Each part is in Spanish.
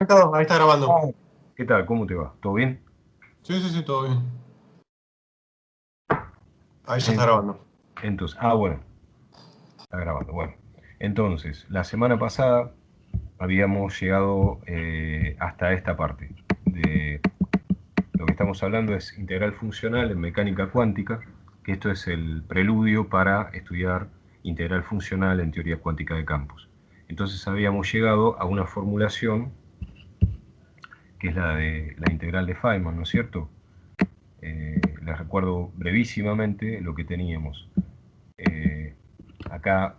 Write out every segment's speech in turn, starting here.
Ahí está grabando. Ah, ¿qué tal? ¿Cómo te va? ¿Todo bien? Sí, sí, sí, todo bien. Ahí ya está En- grabando. Entonces, bueno, está grabando. Bueno, entonces, la semana pasada habíamos llegado hasta esta parte. De lo que estamos hablando es integral funcional en mecánica cuántica, que esto es el preludio para estudiar integral funcional en teoría cuántica de campos. Entonces habíamos llegado a una formulación que es la de la integral de Feynman, ¿no es cierto? Les recuerdo brevísimamente lo que teníamos. Eh, acá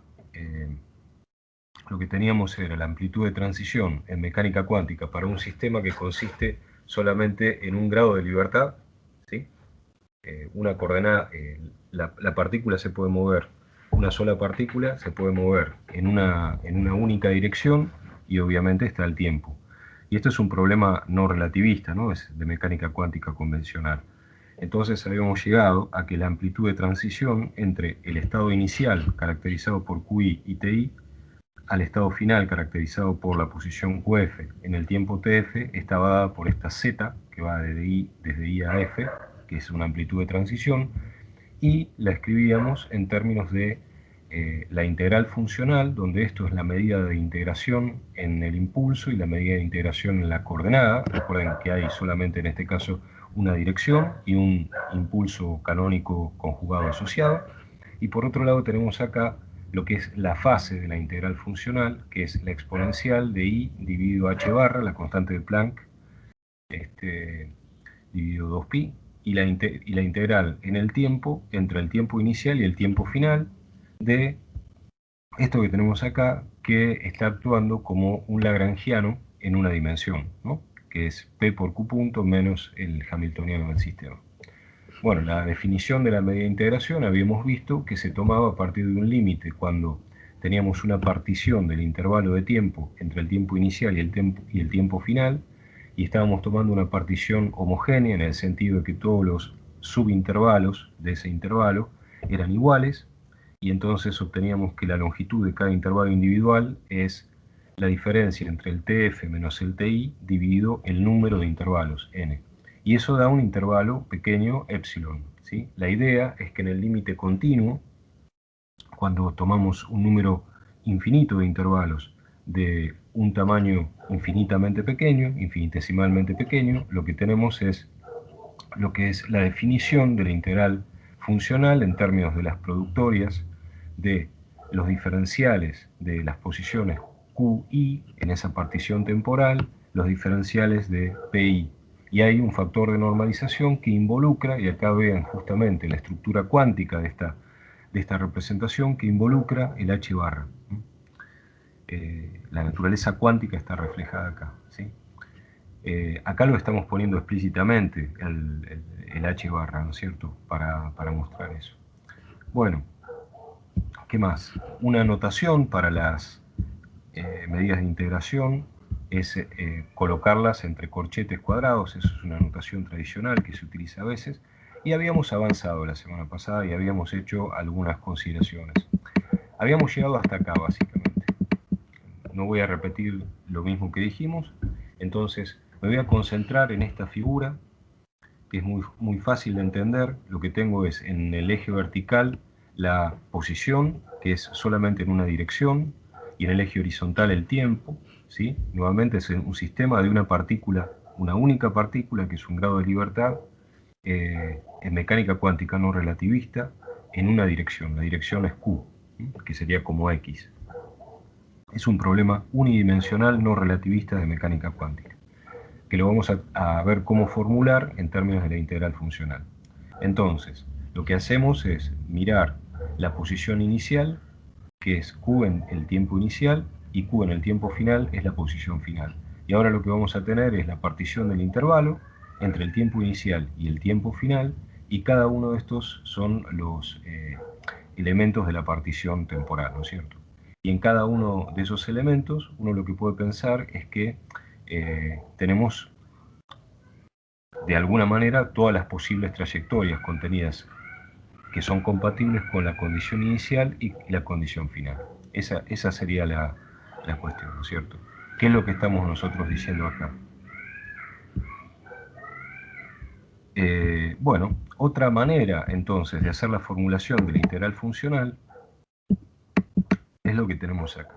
lo que teníamos era la amplitud de transición en mecánica cuántica para un sistema que consiste solamente en un grado de libertad, ¿sí? Una coordenada, la partícula se puede mover, una sola partícula se puede mover en una única dirección y obviamente está el tiempo. Y esto es un problema no relativista, ¿no? Es de mecánica cuántica convencional. Entonces habíamos llegado a que la amplitud de transición entre el estado inicial, caracterizado por QI y TI, al estado final, caracterizado por la posición QF en el tiempo TF, estaba dada por esta Z, que va desde I a F, que es una amplitud de transición, y la escribíamos en términos de la integral funcional, donde esto es la medida de integración en el impulso y la medida de integración en la coordenada. Recuerden que hay solamente en este caso una dirección y un impulso canónico conjugado asociado. Y por otro lado tenemos acá lo que es la fase de la integral funcional, que es la exponencial de I dividido h barra, la constante de Planck, dividido 2pi, y la integral en el tiempo, entre el tiempo inicial y el tiempo final, de esto que tenemos acá, que está actuando como un lagrangiano en una dimensión, ¿no? Que es P por Q punto menos el hamiltoniano del sistema. Bueno, la definición de la medida de integración habíamos visto que se tomaba a partir de un límite cuando teníamos una partición del intervalo de tiempo entre el tiempo inicial y el tiempo final, y estábamos tomando una partición homogénea en el sentido de que todos los subintervalos de ese intervalo eran iguales, y entonces obteníamos que la longitud de cada intervalo individual es la diferencia entre el TF menos el TI dividido el número de intervalos, n. Y eso da un intervalo pequeño, epsilon, ¿sí? La idea es que en el límite continuo, cuando tomamos un número infinito de intervalos de un tamaño infinitamente pequeño, infinitesimalmente pequeño, lo que tenemos es lo que es la definición de la integral funcional en términos de las productorias de los diferenciales de las posiciones QI en esa partición temporal, los diferenciales de PI. Y hay un factor de normalización que involucra, y acá vean justamente la estructura cuántica de esta representación, que involucra el H barra. La naturaleza cuántica está reflejada acá, ¿sí? Acá lo estamos poniendo explícitamente, el H barra, ¿no es cierto?, para mostrar eso. Bueno, ¿qué más? Una notación para las medidas de integración es colocarlas entre corchetes cuadrados, eso es una notación tradicional que se utiliza a veces, y habíamos avanzado la semana pasada y habíamos hecho algunas consideraciones. Habíamos llegado hasta acá, básicamente. No voy a repetir lo mismo que dijimos, entonces me voy a concentrar en esta figura, que es muy fácil de entender. Lo que tengo es en el eje vertical la posición, que es solamente en una dirección, y en el eje horizontal el tiempo, ¿sí? Nuevamente es un sistema de una partícula, una única partícula, que es un grado de libertad, en mecánica cuántica no relativista, en una dirección. La dirección es Q, que sería como X. Es un problema unidimensional no relativista de mecánica cuántica, que lo vamos a ver cómo formular en términos de la integral funcional. Entonces, lo que hacemos es mirar la posición inicial, que es Q en el tiempo inicial, y Q en el tiempo final es la posición final. Y ahora lo que vamos a tener es la partición del intervalo entre el tiempo inicial y el tiempo final, y cada uno de estos son los elementos de la partición temporal, ¿no es cierto? Y en cada uno de esos elementos, uno lo que puede pensar es que tenemos de alguna manera todas las posibles trayectorias contenidas que son compatibles con la condición inicial y la condición final. Esa sería la cuestión, ¿no es cierto? ¿Qué es lo que estamos nosotros diciendo acá? Bueno, otra manera entonces de hacer la formulación de la integral funcional es lo que tenemos acá.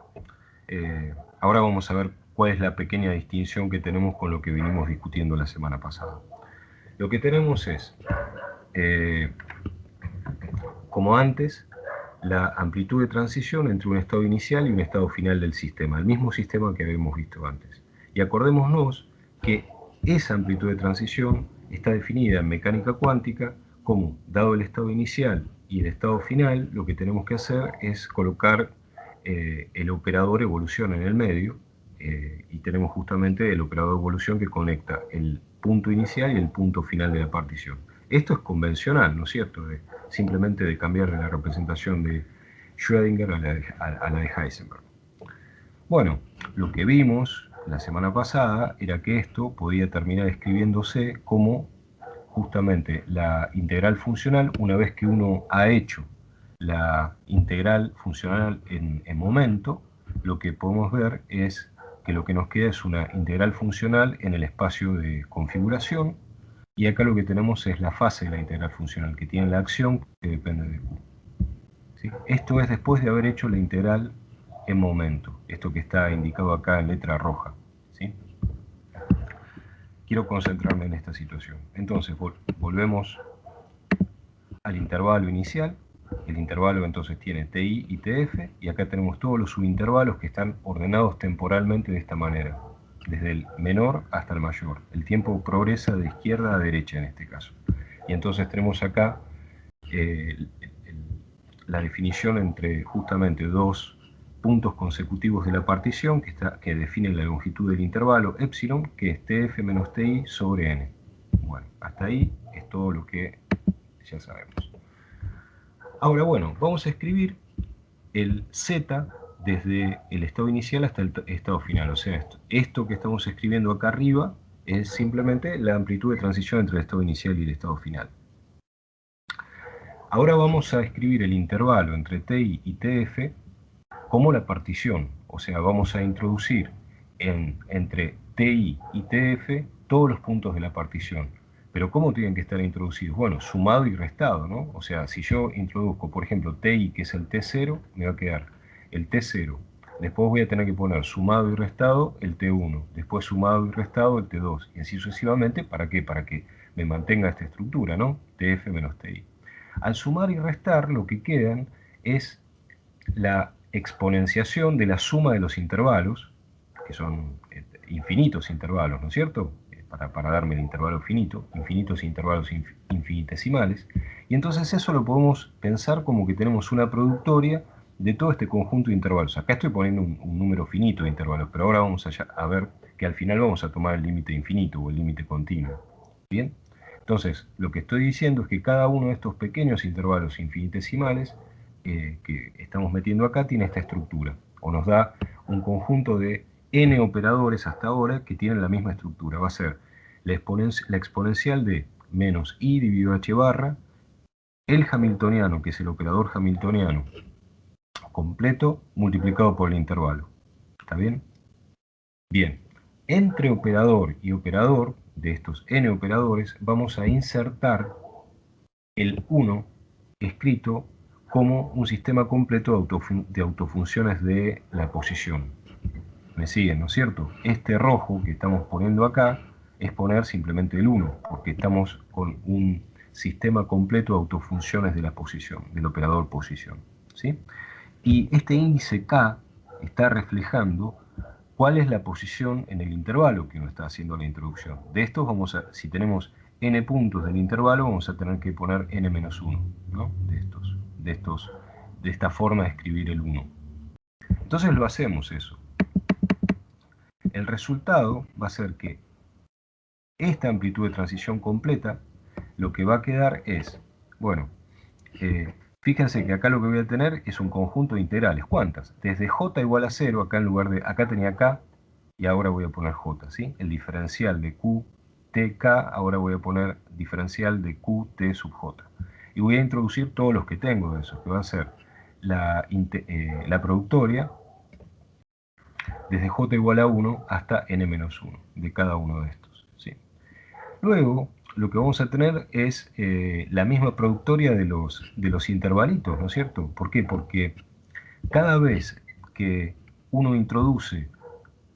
Ahora vamos a ver cuál es la pequeña distinción que tenemos con lo que vinimos discutiendo la semana pasada. Lo que tenemos es, como antes, la amplitud de transición entre un estado inicial y un estado final del sistema, el mismo sistema que habíamos visto antes. Y acordémonos que esa amplitud de transición está definida en mecánica cuántica como, dado el estado inicial y el estado final, lo que tenemos que hacer es colocar el operador evolución en el medio, y tenemos justamente el operador evolución que conecta el punto inicial y el punto final de la partición. Esto es convencional, ¿no es cierto? Simplemente de cambiar la representación de Schrödinger a la de Heisenberg. Bueno, lo que vimos la semana pasada era que esto podía terminar escribiéndose como justamente la integral funcional una vez que uno ha hecho la integral funcional en momento, lo que podemos ver es que lo que nos queda es una integral funcional en el espacio de configuración, y acá lo que tenemos es la fase de la integral funcional, que tiene la acción que depende de Q. ¿Sí? Esto es después de haber hecho la integral en momento, esto que está indicado acá en letra roja. ¿Sí? Quiero concentrarme en esta situación. Entonces, volvemos al intervalo inicial. El intervalo entonces tiene TI y TF, y acá tenemos todos los subintervalos que están ordenados temporalmente de esta manera, desde el menor hasta el mayor. El tiempo progresa de izquierda a derecha en este caso. Y entonces tenemos acá la definición entre justamente dos puntos consecutivos de la partición que definen la longitud del intervalo epsilon, que es TF menos TI sobre n. Bueno, hasta ahí es todo lo que ya sabemos. Ahora, bueno, vamos a escribir el z desde el estado inicial hasta el estado final. O sea, esto que estamos escribiendo acá arriba es simplemente la amplitud de transición entre el estado inicial y el estado final. Ahora vamos a escribir el intervalo entre TI y TF como la partición. O sea, vamos a introducir entre TI y TF todos los puntos de la partición. Pero ¿cómo tienen que estar introducidos? Bueno, sumado y restado, ¿no? O sea, si yo introduzco, por ejemplo, TI, que es el T0, me va a quedar el T0. Después voy a tener que poner sumado y restado el T1. Después sumado y restado el T2. Y así sucesivamente. ¿Para qué? Para que me mantenga esta estructura, ¿no? TF menos TI. Al sumar y restar, lo que quedan es la exponenciación de la suma de los intervalos, que son infinitos intervalos, ¿no es cierto? Para darme el intervalo finito, infinitos intervalos infinitesimales, y entonces eso lo podemos pensar como que tenemos una productoria de todo este conjunto de intervalos. Acá estoy poniendo un número finito de intervalos, pero ahora vamos a ver que al final vamos a tomar el límite infinito o el límite continuo. ¿Bien? Entonces, lo que estoy diciendo es que cada uno de estos pequeños intervalos infinitesimales que estamos metiendo acá tiene esta estructura, o nos da un conjunto de n operadores hasta ahora que tienen la misma estructura. Va a ser la exponencial de menos i dividido h barra, el hamiltoniano, que es el operador hamiltoniano completo, multiplicado por el intervalo. ¿Está bien? Bien. Entre operador y operador, de estos n operadores, vamos a insertar el 1 escrito como un sistema completo de autofunciones de la posición. ¿Me siguen, no es cierto? Este rojo que estamos poniendo acá es poner simplemente el 1, porque estamos con un sistema completo de autofunciones de la posición, del operador posición. ¿Sí? Y este índice K está reflejando cuál es la posición en el intervalo que uno está haciendo la introducción. De estos si tenemos n puntos del intervalo, vamos a tener que poner n-1, ¿no? De esta forma de escribir el 1. Entonces lo hacemos eso. El resultado va a ser que esta amplitud de transición completa, lo que va a quedar es, bueno, fíjense que acá lo que voy a tener es un conjunto de integrales. ¿Cuántas? Desde j igual a 0, acá en lugar de, acá tenía k, y ahora voy a poner j, ¿sí? El diferencial de q, tk, ahora voy a poner diferencial de q, t sub j. Y voy a introducir todos los que tengo de esos, que va a ser la productoria desde j igual a 1 hasta n-1 de cada uno de estos, ¿sí? Luego, lo que vamos a tener es la misma productoria de los intervalitos, ¿no es cierto? ¿Por qué? Porque cada vez que uno introduce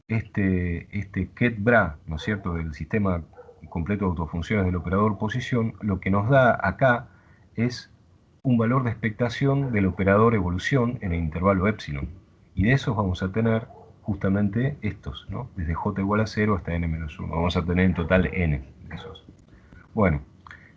este get-bra, ¿no es cierto?, del sistema completo de autofunciones del operador posición, lo que nos da acá es un valor de expectación del operador evolución en el intervalo epsilon. Y de esos vamos a tener justamente estos, ¿no? Desde j igual a 0 hasta n-1. Vamos a tener en total n de esos. Bueno,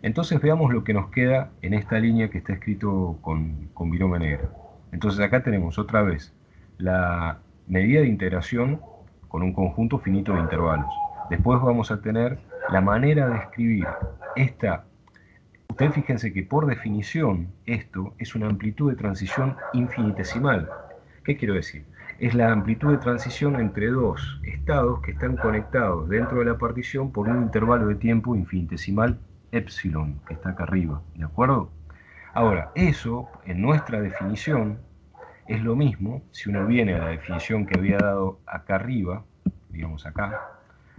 entonces veamos lo que nos queda en esta línea que está escrito con virome negra. Entonces acá tenemos otra vez la medida de integración con un conjunto finito de intervalos. Después vamos a tener la manera de escribir esta. Ustedes fíjense que por definición esto es una amplitud de transición infinitesimal. ¿Qué quiero decir? Es la amplitud de transición entre dos estados que están conectados dentro de la partición por un intervalo de tiempo infinitesimal epsilon, que está acá arriba, ¿de acuerdo? Ahora, eso, en nuestra definición, es lo mismo si uno viene a la definición que había dado acá arriba, digamos acá,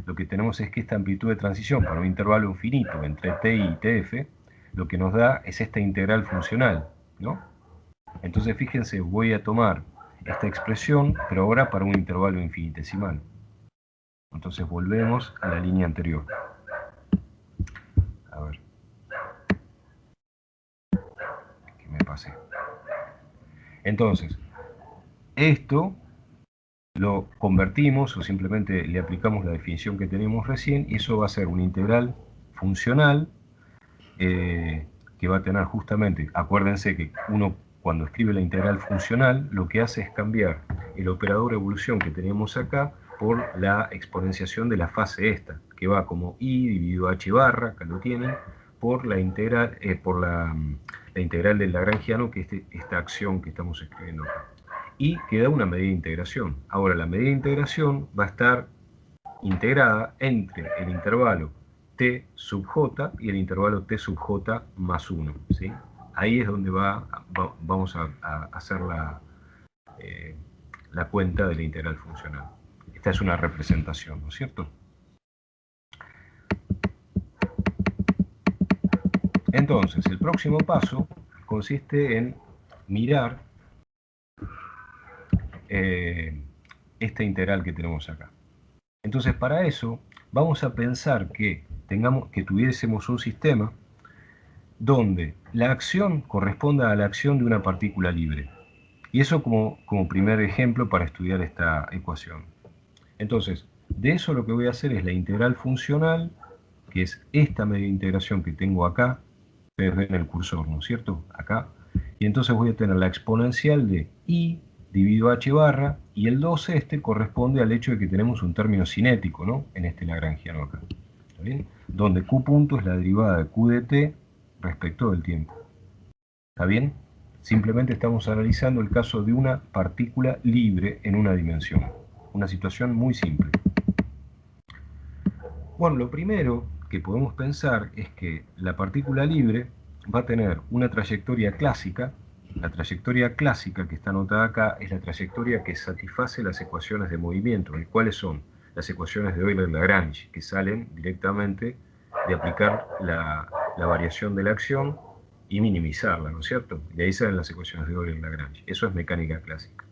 lo que tenemos es que esta amplitud de transición para un intervalo infinito entre ti y tf, lo que nos da es esta integral funcional, ¿no? Entonces fíjense, voy a tomar esta expresión, pero ahora para un intervalo infinitesimal. Entonces volvemos a la línea anterior. A ver. Que me pasé. Entonces, esto lo convertimos o simplemente le aplicamos la definición que teníamos recién y eso va a ser una integral funcional que va a tener justamente, acuérdense que uno cuando escribe la integral funcional lo que hace es cambiar el operador evolución que teníamos acá por la exponenciación de la fase esta, que va como i dividido h barra, acá lo tienen, por la integral, la integral del lagrangiano, que es esta acción que estamos escribiendo acá. Y queda una medida de integración. Ahora, la medida de integración va a estar integrada entre el intervalo t sub j y el intervalo t sub j más 1, ¿sí? Ahí es donde vamos a hacer la cuenta de la integral funcional. Esta es una representación, ¿no es cierto? Entonces, el próximo paso consiste en mirar esta integral que tenemos acá. Entonces, para eso, vamos a pensar que tuviésemos un sistema donde la acción corresponda a la acción de una partícula libre. Y eso como primer ejemplo para estudiar esta ecuación. Entonces, de eso lo que voy a hacer es la integral funcional, que es esta medida de integración que tengo acá. Ustedes ven el cursor, ¿no es cierto? Acá. Y entonces voy a tener la exponencial de i dividido h barra, y el 2 corresponde al hecho de que tenemos un término cinético, ¿no? En este lagrangiano acá. ¿Está bien? Donde q punto es la derivada de q de t respecto del tiempo. ¿Está bien? Simplemente estamos analizando el caso de una partícula libre en una dimensión. Una situación muy simple. Bueno, lo primero que podemos pensar es que la partícula libre va a tener una trayectoria clásica. La trayectoria clásica que está anotada acá es la trayectoria que satisface las ecuaciones de movimiento, ¿cuáles son? Las ecuaciones de Euler-Lagrange, que salen directamente de aplicar la variación de la acción y minimizarla, ¿no es cierto? De ahí salen las ecuaciones de Euler-Lagrange. Eso es mecánica clásica.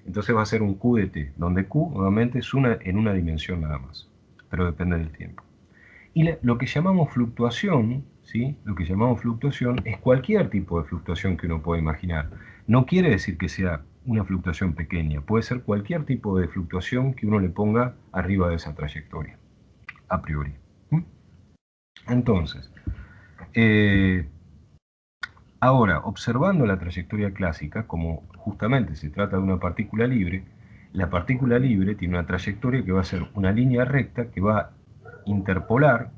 Entonces va a ser un Q de t, donde Q nuevamente es en una dimensión nada más, pero depende del tiempo. Y lo que llamamos fluctuación, ¿sí? Lo que llamamos fluctuación es cualquier tipo de fluctuación que uno pueda imaginar. No quiere decir que sea una fluctuación pequeña, puede ser cualquier tipo de fluctuación que uno le ponga arriba de esa trayectoria, a priori. Entonces, ahora, observando la trayectoria clásica, como justamente se trata de una partícula libre, la partícula libre tiene una trayectoria que va a ser una línea recta que va a interpolar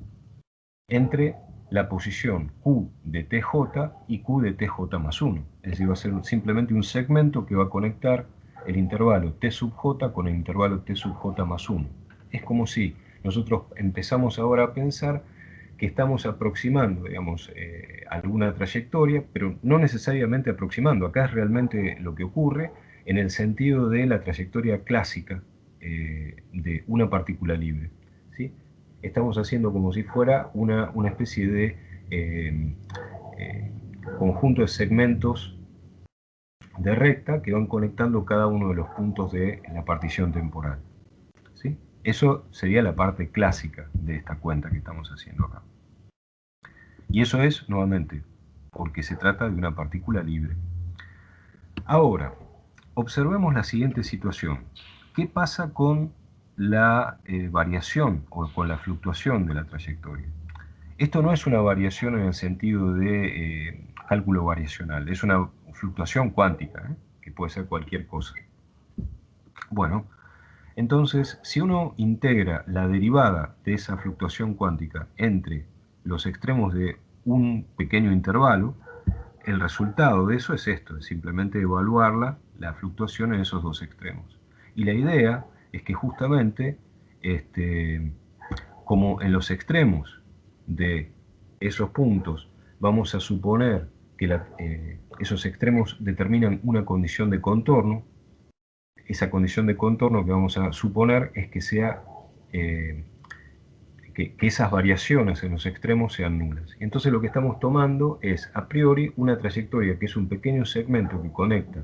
entre la posición Q de TJ y Q de TJ más 1. Es decir, va a ser simplemente un segmento que va a conectar el intervalo T sub J con el intervalo T sub J más 1. Es como si nosotros empezamos ahora a pensar que estamos aproximando, digamos, alguna trayectoria, pero no necesariamente aproximando. Acá es realmente lo que ocurre en el sentido de la trayectoria clásica de una partícula libre, ¿sí? Estamos haciendo como si fuera una especie de conjunto de segmentos de recta que van conectando cada uno de los puntos de la partición temporal, ¿sí? Eso sería la parte clásica de esta cuenta que estamos haciendo acá. Y eso es, nuevamente, porque se trata de una partícula libre. Ahora, observemos la siguiente situación. ¿Qué pasa con la variación o con la fluctuación de la trayectoria? Esto no es una variación en el sentido de cálculo variacional, es una fluctuación cuántica, que puede ser cualquier cosa. Bueno, entonces, si uno integra la derivada de esa fluctuación cuántica entre los extremos de un pequeño intervalo, el resultado de eso es esto, es simplemente evaluarla, la fluctuación en esos dos extremos. Y la idea es que justamente, como en los extremos de esos puntos vamos a suponer que esos extremos determinan una condición de contorno, esa condición de contorno que vamos a suponer es que sea que esas variaciones en los extremos sean nulas. Entonces lo que estamos tomando es a priori una trayectoria que es un pequeño segmento que conecta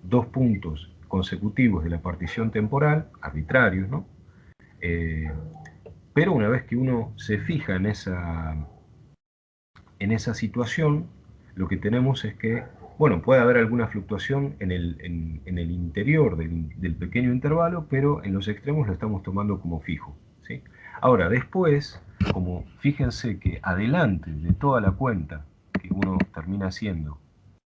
dos puntos consecutivos de la partición temporal, arbitrarios, ¿no? Pero una vez que uno se fija en esa situación, lo que tenemos es que, bueno, puede haber alguna fluctuación en el interior del pequeño intervalo, pero en los extremos lo estamos tomando como fijo, ¿sí? Ahora, después, como fíjense que adelante de toda la cuenta que uno termina haciendo,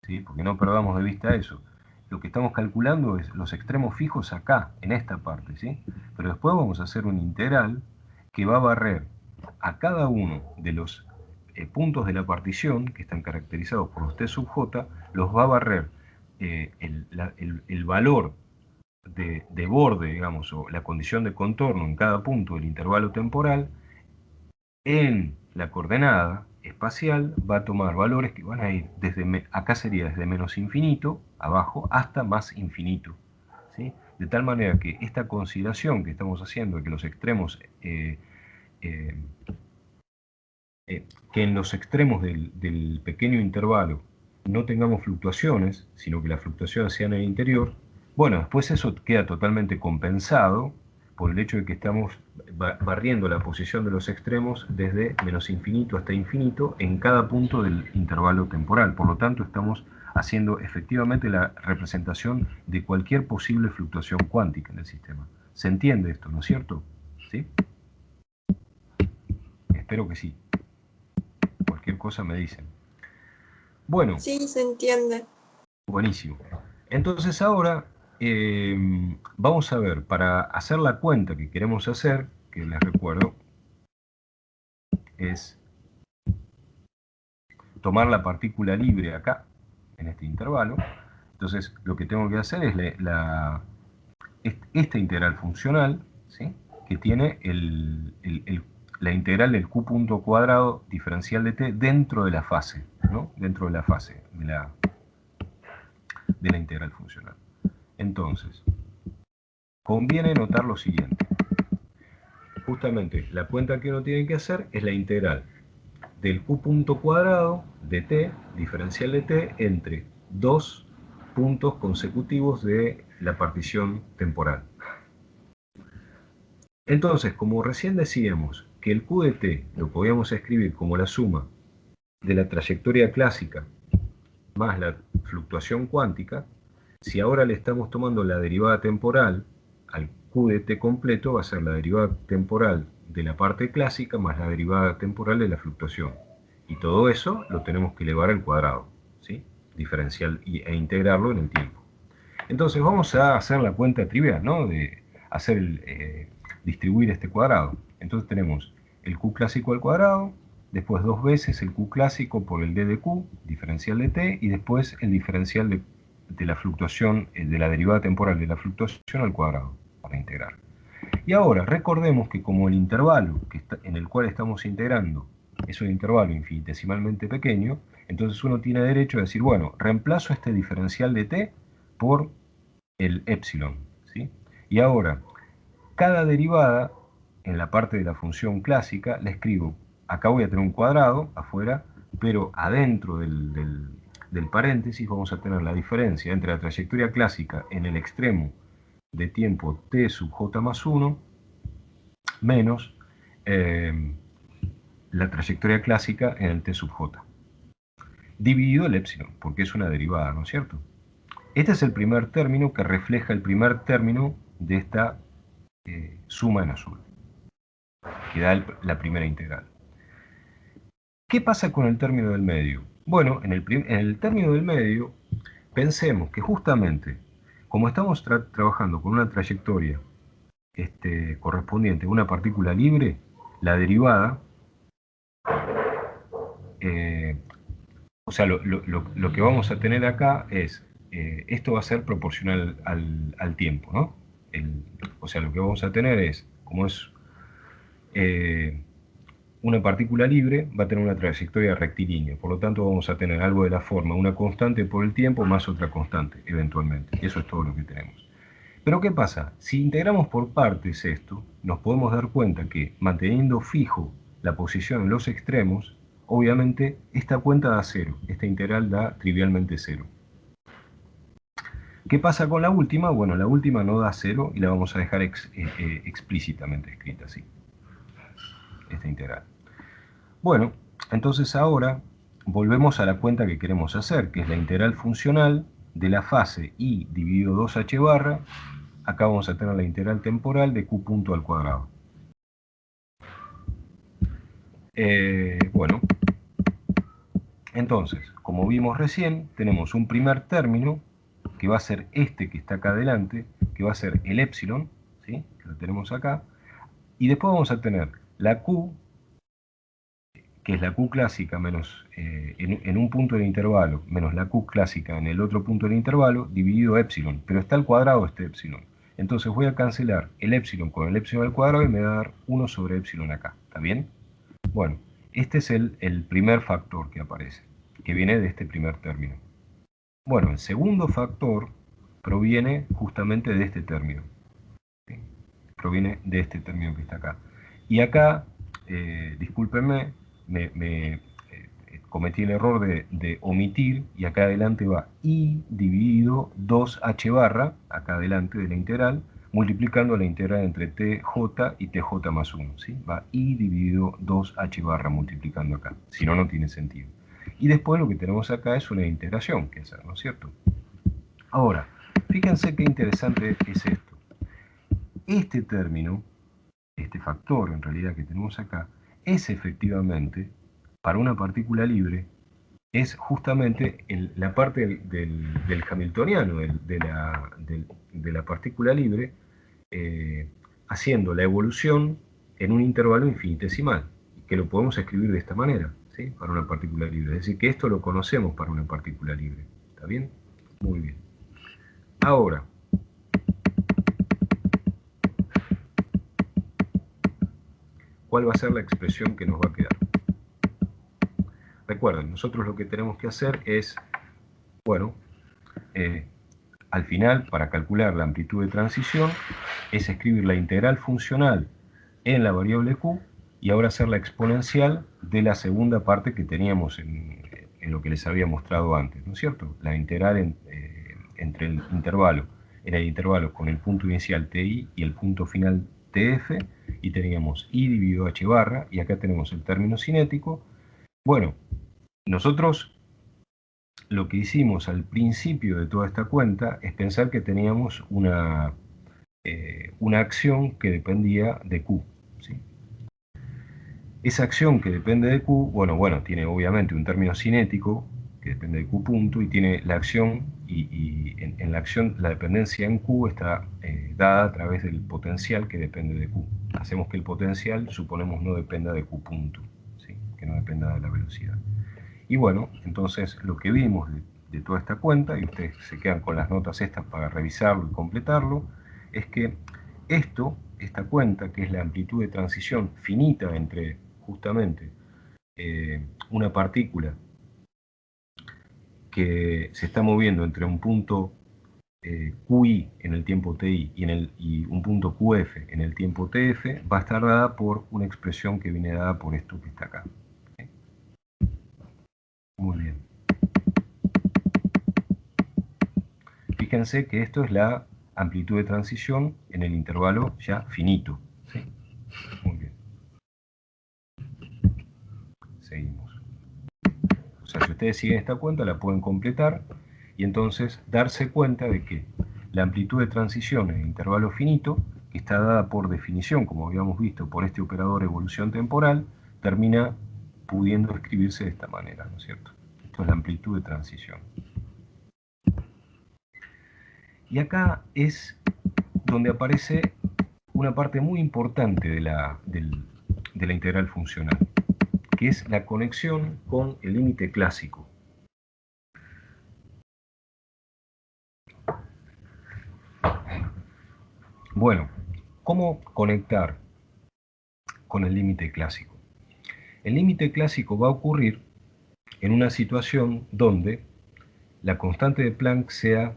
¿sí? Porque no perdamos de vista eso, lo que estamos calculando es los extremos fijos acá, en esta parte, ¿sí? Pero después vamos a hacer un integral que va a barrer a cada uno de los puntos de la partición, que están caracterizados por los T sub j, los va a barrer el valor de borde, digamos, o la condición de contorno en cada punto del intervalo temporal, en la coordenada espacial va a tomar valores que van a ir desde, acá sería desde menos infinito, abajo, hasta más infinito, ¿sí? De tal manera que esta consideración que estamos haciendo de que los extremos que en los extremos del pequeño intervalo no tengamos fluctuaciones, sino que las fluctuaciones sean en el interior, bueno, después eso queda totalmente compensado por el hecho de que estamos barriendo la posición de los extremos desde menos infinito hasta infinito en cada punto del intervalo temporal. Por lo tanto, estamos haciendo efectivamente la representación de cualquier posible fluctuación cuántica en el sistema. ¿Se entiende esto, no es cierto? ¿Sí? Espero que sí. Cualquier cosa me dicen. Bueno. Sí, se entiende. Buenísimo. Entonces ahora vamos a ver, para hacer la cuenta que queremos hacer, que les recuerdo, es tomar la partícula libre acá, en este intervalo. Entonces lo que tengo que hacer es esta integral funcional, ¿sí? Que tiene la integral del q punto cuadrado diferencial de t dentro de la fase, ¿no? Dentro de la fase de la integral funcional. Entonces, conviene notar lo siguiente. Justamente la cuenta que uno tiene que hacer es la integral del q punto cuadrado de t, diferencial de t, entre dos puntos consecutivos de la partición temporal. Entonces, como recién decíamos que el q de t lo podíamos escribir como la suma de la trayectoria clásica más la fluctuación cuántica, si ahora le estamos tomando la derivada temporal al q de t completo, va a ser la derivada temporal de la parte clásica más la derivada temporal de la fluctuación. Y todo eso lo tenemos que elevar al cuadrado, ¿sí? Diferencial e integrarlo en el tiempo. Entonces vamos a hacer la cuenta trivial, ¿no? De hacer distribuir este cuadrado. Entonces tenemos el q clásico al cuadrado, después dos veces el q clásico por el d de q, diferencial de t, y después el diferencial de la fluctuación, de la derivada temporal de la fluctuación al cuadrado, para integrar. Y ahora, recordemos que como el intervalo en el cual estamos integrando es un intervalo infinitesimalmente pequeño, entonces uno tiene derecho a decir, bueno, reemplazo este diferencial de t por el epsilon, ¿sí? Y ahora, cada derivada, en la parte de la función clásica, la escribo. Acá voy a tener un cuadrado afuera, pero adentro del paréntesis vamos a tener la diferencia entre la trayectoria clásica en el extremo de tiempo t sub j más 1 menos la trayectoria clásica en el t sub j, dividido el épsilon, porque es una derivada, ¿no es cierto? Este es el primer término que refleja el primer término de esta suma en azul, que da la primera integral. ¿Qué pasa con el término del medio? Bueno, en el término del medio, pensemos que justamente, como estamos trabajando con una trayectoria correspondiente a una partícula libre, la derivada, o sea, lo que vamos a tener acá es, esto va a ser proporcional al tiempo, ¿no? O sea, lo que vamos a tener es, como es una partícula libre, va a tener una trayectoria rectilínea, por lo tanto vamos a tener algo de la forma, una constante por el tiempo más otra constante, eventualmente. Eso es todo lo que tenemos. Pero ¿qué pasa? Si integramos por partes esto, nos podemos dar cuenta que manteniendo fijo la posición en los extremos, obviamente esta cuenta da 0, esta integral da trivialmente 0. ¿Qué pasa con la última? Bueno, la última no da 0 y la vamos a dejar explícitamente escrita así, esta integral. Bueno, entonces ahora volvemos a la cuenta que queremos hacer, que es la integral funcional de la fase i dividido 2h barra. Acá vamos a tener la integral temporal de q punto al cuadrado. Bueno, entonces, como vimos recién, tenemos un primer término, que va a ser este que está acá adelante, que va a ser el épsilon, ¿sí? Que lo tenemos acá, y después vamos a tener la q, que es la q clásica menos, en un punto del intervalo, menos la q clásica en el otro punto del intervalo, dividido épsilon, pero está al cuadrado este épsilon. Entonces voy a cancelar el épsilon con el épsilon al cuadrado y me va a dar 1 sobre épsilon acá, ¿está bien? Bueno, este es el primer factor que aparece, que viene de este primer término. Bueno, el segundo factor proviene justamente de este término, ¿sí? Proviene de este término que está acá. Y acá, discúlpenme, cometí el error de omitir, y acá adelante va i dividido 2h barra, acá adelante de la integral, multiplicando la integral entre tj y tj más 1, ¿sí? Va i dividido 2h barra multiplicando acá, si no, no tiene sentido. Y después lo que tenemos acá es una integración que hacer, ¿no es cierto? Ahora, fíjense qué interesante es esto. Este término, este factor en realidad que tenemos acá, es efectivamente, para una partícula libre, es justamente la parte del hamiltoniano, de la partícula libre, haciendo la evolución en un intervalo infinitesimal, que lo podemos escribir de esta manera, ¿sí? Para una partícula libre. Es decir, que esto lo conocemos para una partícula libre. ¿Está bien? Muy bien. Ahora, ¿cuál va a ser la expresión que nos va a quedar? Recuerden, nosotros lo que tenemos que hacer es, bueno, al final, para calcular la amplitud de transición, es escribir la integral funcional en la variable q y ahora hacer la exponencial de la segunda parte que teníamos en lo que les había mostrado antes, ¿no es cierto? La integral entre el intervalo, en el intervalo con el punto inicial ti y el punto final tf, y teníamos i dividido h barra, y acá tenemos el término cinético. Bueno, nosotros lo que hicimos al principio de toda esta cuenta es pensar que teníamos una acción que dependía de Q, ¿sí? Esa acción que depende de Q, bueno, tiene obviamente un término cinético que depende de Q punto, y tiene la acción, y en la acción la dependencia en Q está dada a través del potencial que depende de Q. Hacemos que el potencial, suponemos, no dependa de Q punto, ¿sí? Que no dependa de la velocidad. Y bueno, entonces lo que vimos de toda esta cuenta, y ustedes se quedan con las notas estas para revisarlo y completarlo, es que esta cuenta, que es la amplitud de transición finita entre justamente una partícula que se está moviendo entre un punto QI en el tiempo TI y un punto QF en el tiempo TF va a estar dada por una expresión que viene dada por esto que está acá. ¿Okay? Muy bien. Fíjense que esto es la amplitud de transición en el intervalo ya finito. ¿Sí? Muy bien. Seguimos. O sea, si ustedes siguen esta cuenta, la pueden completar y entonces darse cuenta de que la amplitud de transición en el intervalo finito, que está dada por definición, como habíamos visto, por este operador evolución temporal, termina pudiendo escribirse de esta manera, ¿no es cierto? Esto es la amplitud de transición. Y acá es donde aparece una parte muy importante de la integral funcional, que es la conexión con el límite clásico. Bueno, ¿cómo conectar con el límite clásico? El límite clásico va a ocurrir en una situación donde la constante de Planck sea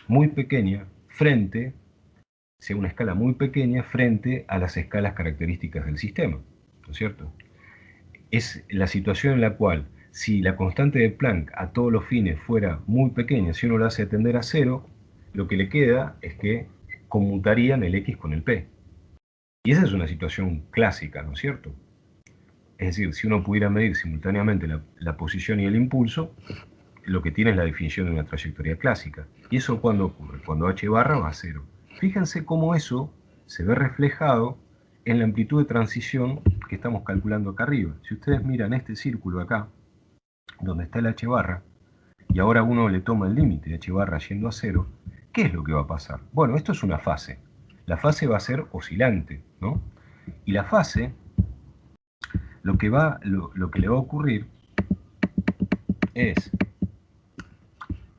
muy pequeña sea una escala muy pequeña frente a las escalas características del sistema, ¿no es cierto? Es la situación en la cual, si la constante de Planck a todos los fines fuera muy pequeña, si uno la hace tender a cero, lo que le queda es que conmutarían el x con el p. Y esa es una situación clásica, ¿no es cierto? Es decir, si uno pudiera medir simultáneamente la posición y el impulso, lo que tiene es la definición de una trayectoria clásica. ¿Y eso cuándo ocurre? Cuando h barra va a cero. Fíjense cómo eso se ve reflejado en la amplitud de transición que estamos calculando acá arriba. Si ustedes miran este círculo acá, donde está el h barra, y ahora uno le toma el límite de h barra yendo a cero, ¿qué es lo que va a pasar? Bueno, esto es una fase. La fase va a ser oscilante, ¿no? Y la fase, lo que le va a ocurrir es...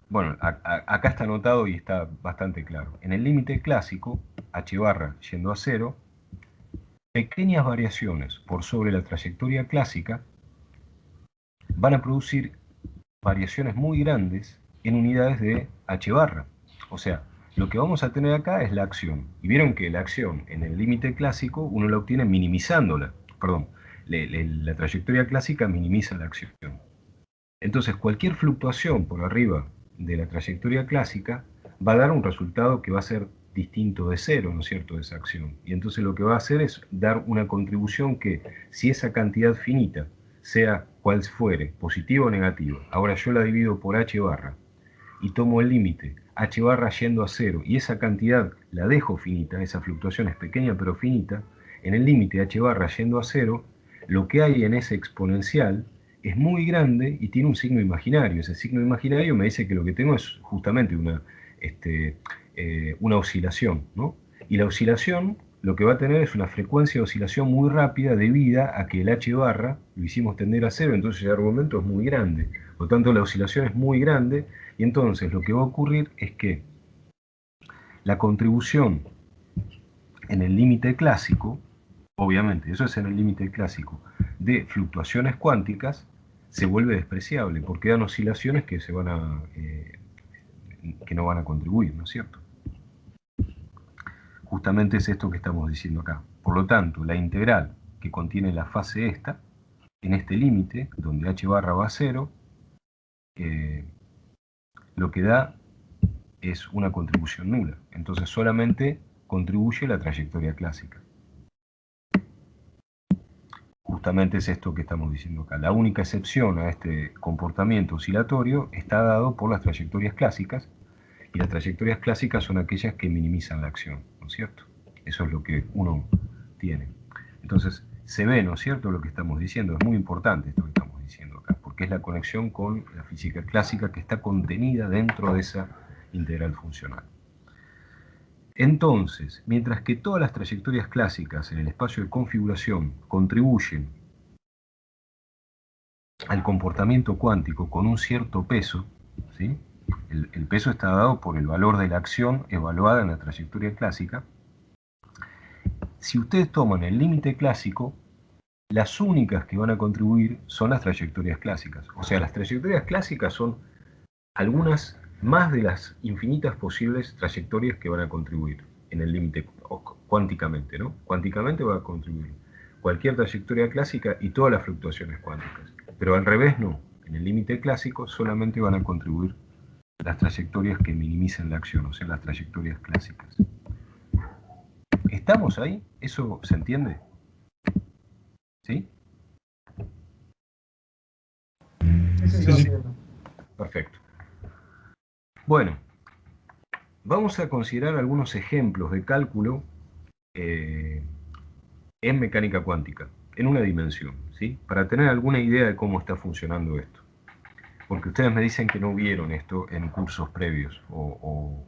Bueno, acá está anotado y está bastante claro. En el límite clásico, h barra yendo a cero, pequeñas variaciones por sobre la trayectoria clásica van a producir variaciones muy grandes en unidades de h barra. O sea, lo que vamos a tener acá es la acción. Y vieron que la acción en el límite clásico uno la obtiene minimizándola. Perdón, la trayectoria clásica minimiza la acción. Entonces, cualquier fluctuación por arriba de la trayectoria clásica va a dar un resultado que va a ser distinto de cero, ¿no es cierto?, de esa acción. Y entonces lo que va a hacer es dar una contribución que, si esa cantidad finita, sea cual fuere, positiva o negativa, ahora yo la divido por h barra y tomo el límite h barra yendo a cero y esa cantidad la dejo finita, esa fluctuación es pequeña pero finita, en el límite h barra yendo a cero, lo que hay en ese exponencial es muy grande y tiene un signo imaginario. Ese signo imaginario me dice que lo que tengo es justamente una oscilación, ¿no? Y la oscilación lo que va a tener es una frecuencia de oscilación muy rápida debida a que el h barra lo hicimos tender a cero, entonces el argumento es muy grande. Por lo tanto, la oscilación es muy grande y entonces lo que va a ocurrir es que la contribución en el límite clásico, obviamente, eso es en el límite clásico, de fluctuaciones cuánticas, se vuelve despreciable, porque dan oscilaciones que no van a contribuir, ¿no es cierto? Justamente es esto que estamos diciendo acá. Por lo tanto, la integral que contiene la fase esta, en este límite, donde h barra va a cero, lo que da es una contribución nula. Entonces solamente contribuye la trayectoria clásica. Justamente es esto que estamos diciendo acá. La única excepción a este comportamiento oscilatorio está dado por las trayectorias clásicas, y las trayectorias clásicas son aquellas que minimizan la acción, ¿no es cierto? Eso es lo que uno tiene. Entonces, se ve, ¿no es cierto?, lo que estamos diciendo. Es muy importante esto que estamos diciendo acá, porque es la conexión con la física clásica que está contenida dentro de esa integral funcional. Entonces, mientras que todas las trayectorias clásicas en el espacio de configuración contribuyen al comportamiento cuántico con un cierto peso, ¿sí? El peso está dado por el valor de la acción evaluada en la trayectoria clásica. Si ustedes toman el límite clásico, las únicas que van a contribuir son las trayectorias clásicas. O sea, las trayectorias clásicas son algunas más de las infinitas posibles trayectorias que van a contribuir en el límite cuánticamente, ¿no? Cuánticamente va a contribuir cualquier trayectoria clásica y todas las fluctuaciones cuánticas. Pero al revés no. En el límite clásico solamente van a contribuir las trayectorias que minimicen la acción, o sea, las trayectorias clásicas. ¿Estamos ahí? ¿Eso se entiende? ¿Sí? Sí. Perfecto. Bueno, vamos a considerar algunos ejemplos de cálculo en mecánica cuántica, en una dimensión, ¿sí? Para tener alguna idea de cómo está funcionando esto. Porque ustedes me dicen que no vieron esto en cursos previos, o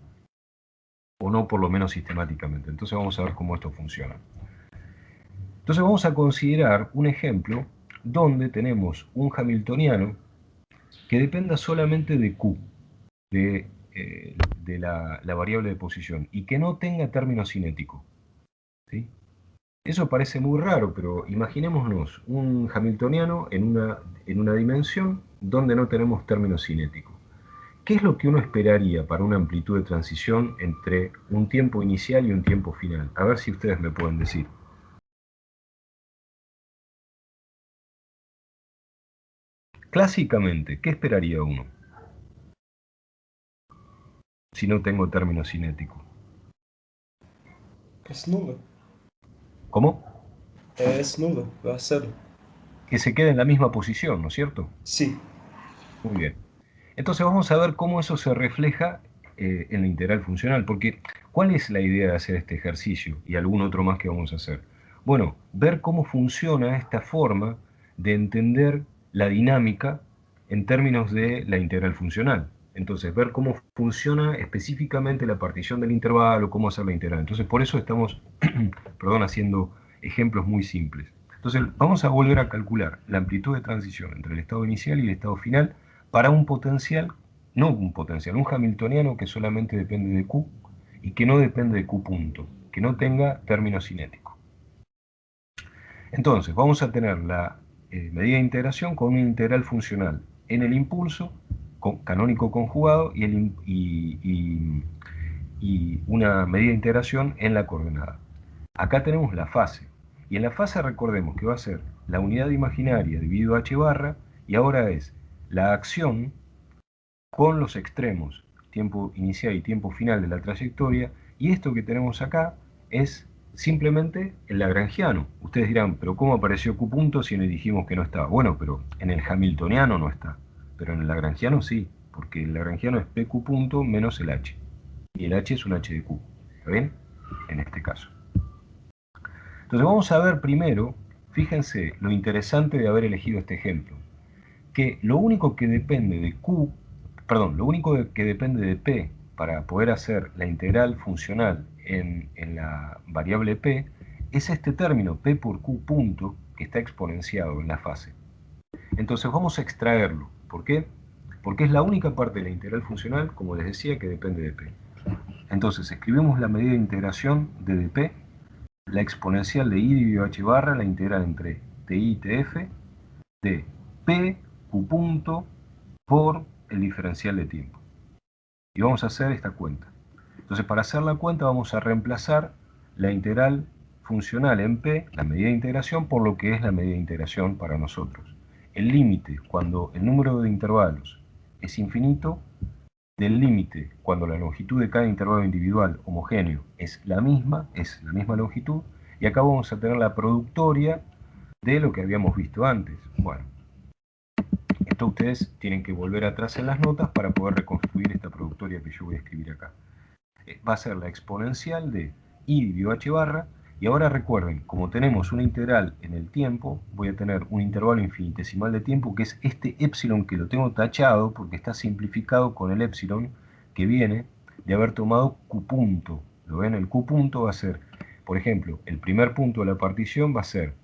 no por lo menos sistemáticamente. Entonces vamos a ver cómo esto funciona. Entonces vamos a considerar un ejemplo donde tenemos un hamiltoniano que dependa solamente de Q, de la variable de posición, y que no tenga término cinético, ¿sí? Eso parece muy raro, pero imaginémonos un hamiltoniano en una dimensión donde no tenemos término cinético. ¿Qué es lo que uno esperaría para una amplitud de transición entre un tiempo inicial y un tiempo final? A ver si ustedes me pueden decir. Clásicamente, ¿qué esperaría uno si no tengo término cinético? Es nulo. ¿Cómo? Es nulo, va a ser. Que se quede en la misma posición, ¿no es cierto? Sí. Muy bien. Entonces vamos a ver cómo eso se refleja en la integral funcional, porque ¿cuál es la idea de hacer este ejercicio y algún otro más que vamos a hacer? Bueno, ver cómo funciona esta forma de entender la dinámica en términos de la integral funcional. Entonces, ver cómo funciona específicamente la partición del intervalo, cómo hacer la integral. Entonces, por eso estamos, perdón, haciendo ejemplos muy simples. Entonces, vamos a volver a calcular la amplitud de transición entre el estado inicial y el estado final para un potencial, no un potencial, un hamiltoniano que solamente depende de Q y que no depende de Q punto, que no tenga término cinético. Entonces, vamos a tener la medida de integración con una integral funcional en el impulso, canónico conjugado, y una medida de integración en la coordenada. Acá tenemos la fase, y en la fase recordemos que va a ser la unidad imaginaria dividido h barra, y ahora es la acción con los extremos, tiempo inicial y tiempo final de la trayectoria, y esto que tenemos acá es simplemente el lagrangiano. Ustedes dirán, pero ¿cómo apareció Q punto si le dijimos que no estaba? Bueno, pero en el hamiltoniano no está, pero en el lagrangiano sí, porque el lagrangiano es PQ punto menos el H, y el H es un H de Q, ¿está bien? En este caso. Entonces vamos a ver primero, fíjense lo interesante de haber elegido este ejemplo, que lo único que depende de Q, perdón, lo único que depende de P para poder hacer la integral funcional en la variable P es este término P por Q punto que está exponenciado en la fase. Entonces vamos a extraerlo. ¿Por qué? Porque es la única parte de la integral funcional, como les decía, que depende de P. Entonces escribimos la medida de integración de dp, la exponencial de i dividido h barra, la integral entre ti y tf, de p q punto por el diferencial de tiempo. Y vamos a hacer esta cuenta. Entonces, para hacer la cuenta vamos a reemplazar la integral funcional en p, la medida de integración, por lo que es la medida de integración para nosotros. El límite, cuando el número de intervalos es infinito, del límite, cuando la longitud de cada intervalo individual homogéneo es la misma longitud, y acá vamos a tener la productoria de lo que habíamos visto antes. Bueno, esto ustedes tienen que volver atrás en las notas para poder reconstruir esta productoria que yo voy a escribir acá. Va a ser la exponencial de i dividido h barra, y ahora recuerden, como tenemos una integral en el tiempo, voy a tener un intervalo infinitesimal de tiempo, que es este epsilon que lo tengo tachado porque está simplificado con el epsilon que viene de haber tomado q punto. ¿Lo ven? El q punto va a ser, por ejemplo, el primer punto de la partición va a ser,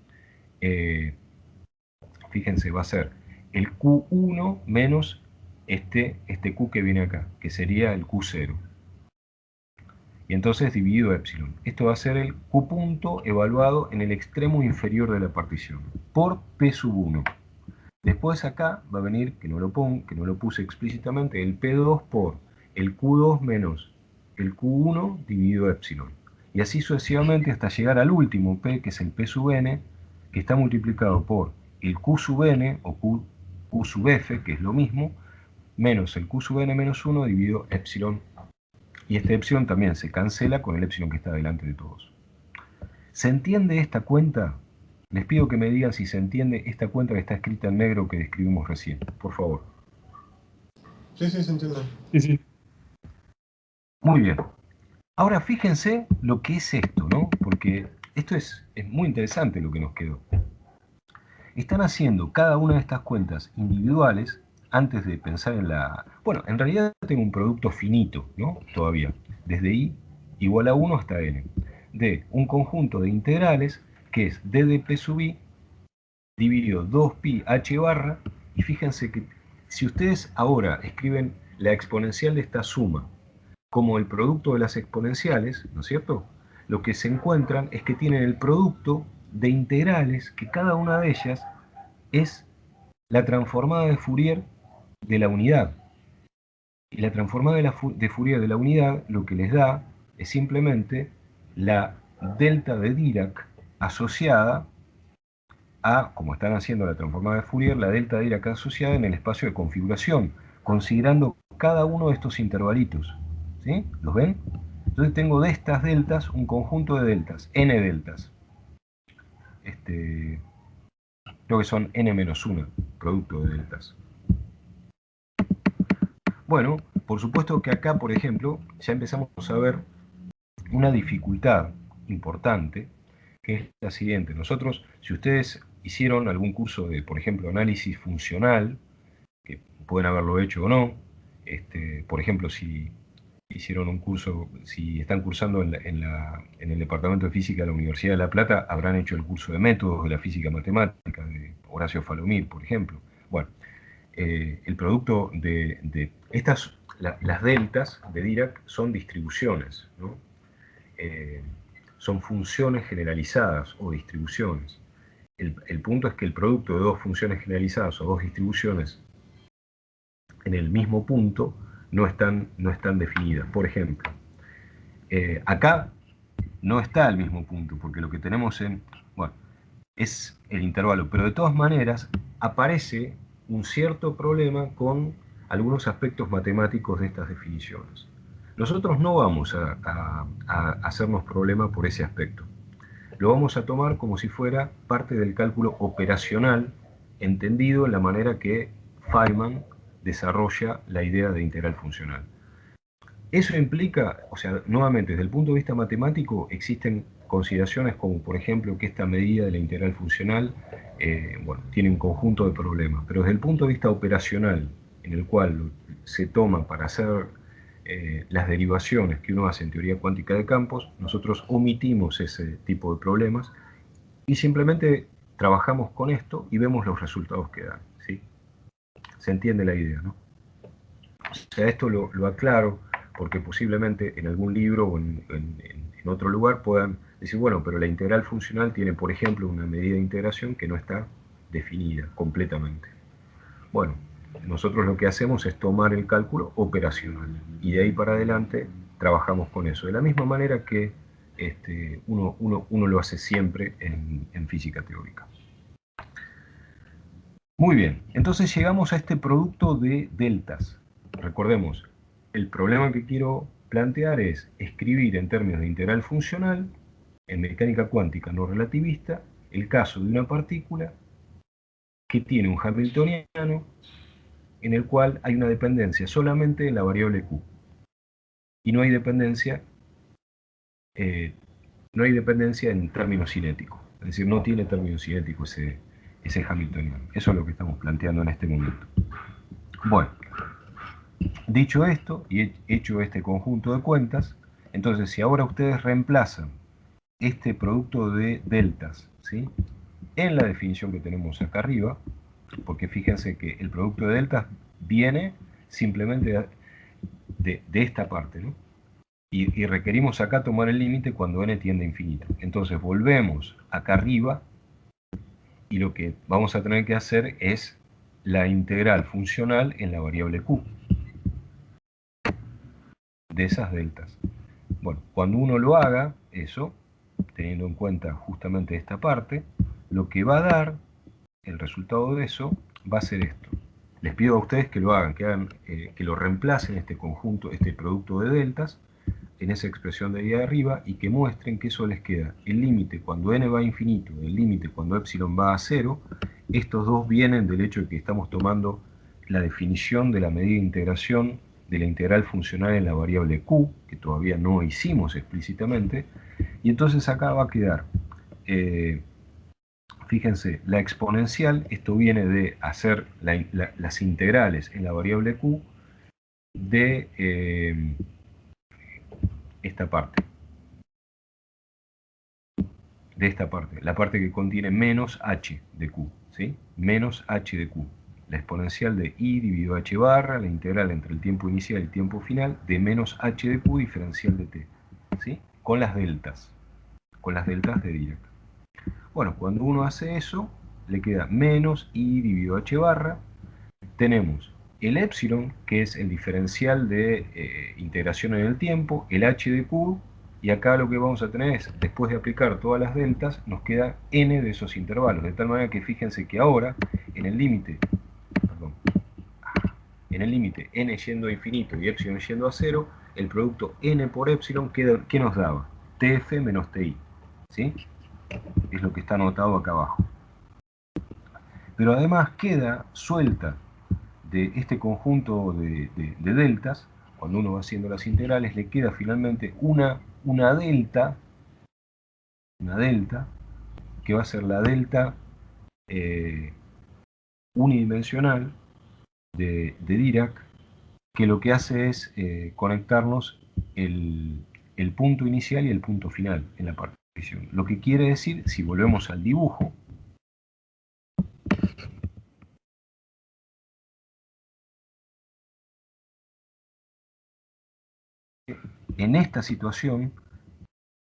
fíjense, va a ser el q1 menos este q que viene acá, que sería el q0. Y entonces dividido epsilon. Esto va a ser el Q punto evaluado en el extremo inferior de la partición, por P sub 1. Después acá va a venir, que no lo puse explícitamente, el P2 por el Q2 menos el Q1 dividido epsilon. Y así sucesivamente hasta llegar al último P, que es el P sub n, que está multiplicado por el Q sub n o Q sub f, que es lo mismo, menos el Q sub n menos 1 dividido epsilon. Y este epsilon también se cancela con el epsilon que está delante de todos. ¿Se entiende esta cuenta? Les pido que me digan si se entiende esta cuenta que está escrita en negro que describimos recién, por favor. Sí, sí, se entiende. Sí, sí. Muy bien. Ahora fíjense lo que es esto, ¿no? Porque esto es muy interesante lo que nos quedó. Están haciendo cada una de estas cuentas individuales antes de pensar en la... Bueno, en realidad tengo un producto finito, ¿no? Todavía. Desde i igual a 1 hasta n. De un conjunto de integrales que es d de p sub i dividido 2pi h barra. Y fíjense que si ustedes ahora escriben la exponencial de esta suma como el producto de las exponenciales, ¿no es cierto? Lo que se encuentran es que tienen el producto de integrales, que cada una de ellas es la transformada de Fourier de la unidad. Y la transformada de Fourier de la unidad lo que les da es simplemente la delta de Dirac asociada a, como están haciendo la transformada de Fourier, la delta de Dirac asociada en el espacio de configuración, considerando cada uno de estos intervalitos. ¿Sí? ¿Los ven? Entonces tengo de estas deltas un conjunto de deltas, n deltas. Creo que son n-1, producto de deltas. Bueno, por supuesto que acá, por ejemplo, ya empezamos a ver una dificultad importante, que es la siguiente. Nosotros, si ustedes hicieron algún curso de, por ejemplo, análisis funcional, que pueden haberlo hecho o no, por ejemplo, si hicieron un curso, si están cursando en el Departamento de Física de la Universidad de La Plata, habrán hecho el curso de métodos de la física matemática de Horacio Falomir, por ejemplo. Bueno, el producto de estas, las deltas de Dirac son distribuciones, ¿no? Son funciones generalizadas o distribuciones. El punto es que el producto de dos funciones generalizadas o dos distribuciones en el mismo punto no están definidas. Por ejemplo, acá no está el mismo punto, porque lo que tenemos es el intervalo, pero de todas maneras aparece un cierto problema con algunos aspectos matemáticos de estas definiciones. Nosotros no vamos a hacernos problema por ese aspecto. Lo vamos a tomar como si fuera parte del cálculo operacional, entendido en la manera que Feynman desarrolla la idea de integral funcional. Eso implica, o sea, nuevamente, desde el punto de vista matemático, existen consideraciones como, por ejemplo, que esta medida de la integral funcional, tiene un conjunto de problemas, pero desde el punto de vista operacional, en el cual se toma para hacer las derivaciones que uno hace en teoría cuántica de campos, nosotros omitimos ese tipo de problemas y simplemente trabajamos con esto y vemos los resultados que dan, ¿sí? Se entiende la idea, ¿no? O sea, esto lo aclaro porque posiblemente en algún libro o en otro lugar puedan decir, bueno, pero la integral funcional tiene, por ejemplo, una medida de integración que no está definida completamente. Bueno, nosotros lo que hacemos es tomar el cálculo operacional y de ahí para adelante trabajamos con eso. De la misma manera que uno lo hace siempre en física teórica. Muy bien, entonces llegamos a este producto de deltas. Recordemos, el problema que quiero plantear es escribir en términos de integral funcional, en mecánica cuántica no relativista, el caso de una partícula que tiene un hamiltoniano en el cual hay una dependencia solamente en la variable Q. Y no hay dependencia en términos cinéticos. Es decir, no tiene término cinético ese hamiltoniano. Eso es lo que estamos planteando en este momento. Bueno, dicho esto y hecho este conjunto de cuentas, entonces si ahora ustedes reemplazan este producto de deltas, ¿sí?, en la definición que tenemos acá arriba, porque fíjense que el producto de deltas viene simplemente de esta parte, ¿no? Y requerimos acá tomar el límite cuando n tiende a infinito. Entonces volvemos acá arriba y lo que vamos a tener que hacer es la integral funcional en la variable Q. de esas deltas. Bueno, cuando uno lo haga, eso, teniendo en cuenta justamente esta parte, lo que va a dar, el resultado de eso, va a ser esto. Les pido a ustedes que lo hagan, que lo reemplacen este conjunto, este producto de deltas, en esa expresión de ahí arriba, y que muestren que eso les queda el límite cuando n va a infinito, el límite cuando epsilon va a 0. Estos dos vienen del hecho de que estamos tomando la definición de la medida de integración de la integral funcional en la variable q, que todavía no hicimos explícitamente, y entonces acá va a quedar, fíjense, la exponencial, esto viene de hacer las integrales en la variable q de esta parte, la parte que contiene menos h de q, ¿sí? Menos h de q. La exponencial de i dividido h barra, la integral entre el tiempo inicial y el tiempo final, de menos h de q diferencial de t, ¿sí? Con las deltas de Dirac. Bueno, cuando uno hace eso, le queda menos i dividido h barra, tenemos el epsilon, que es el diferencial de integración en el tiempo, el h de q, y acá lo que vamos a tener es, después de aplicar todas las deltas, nos queda n de esos intervalos, de tal manera que fíjense que ahora, en el límite n yendo a infinito y epsilon yendo a 0, el producto n por epsilon, ¿qué nos daba? Tf menos Ti, ¿sí? Es lo que está anotado acá abajo. Pero además queda suelta de este conjunto de deltas, cuando uno va haciendo las integrales, le queda finalmente una delta, que va a ser la delta unidimensional de Dirac, que lo que hace es conectarnos el punto inicial y el punto final en la partición. Lo que quiere decir, si volvemos al dibujo, en esta situación,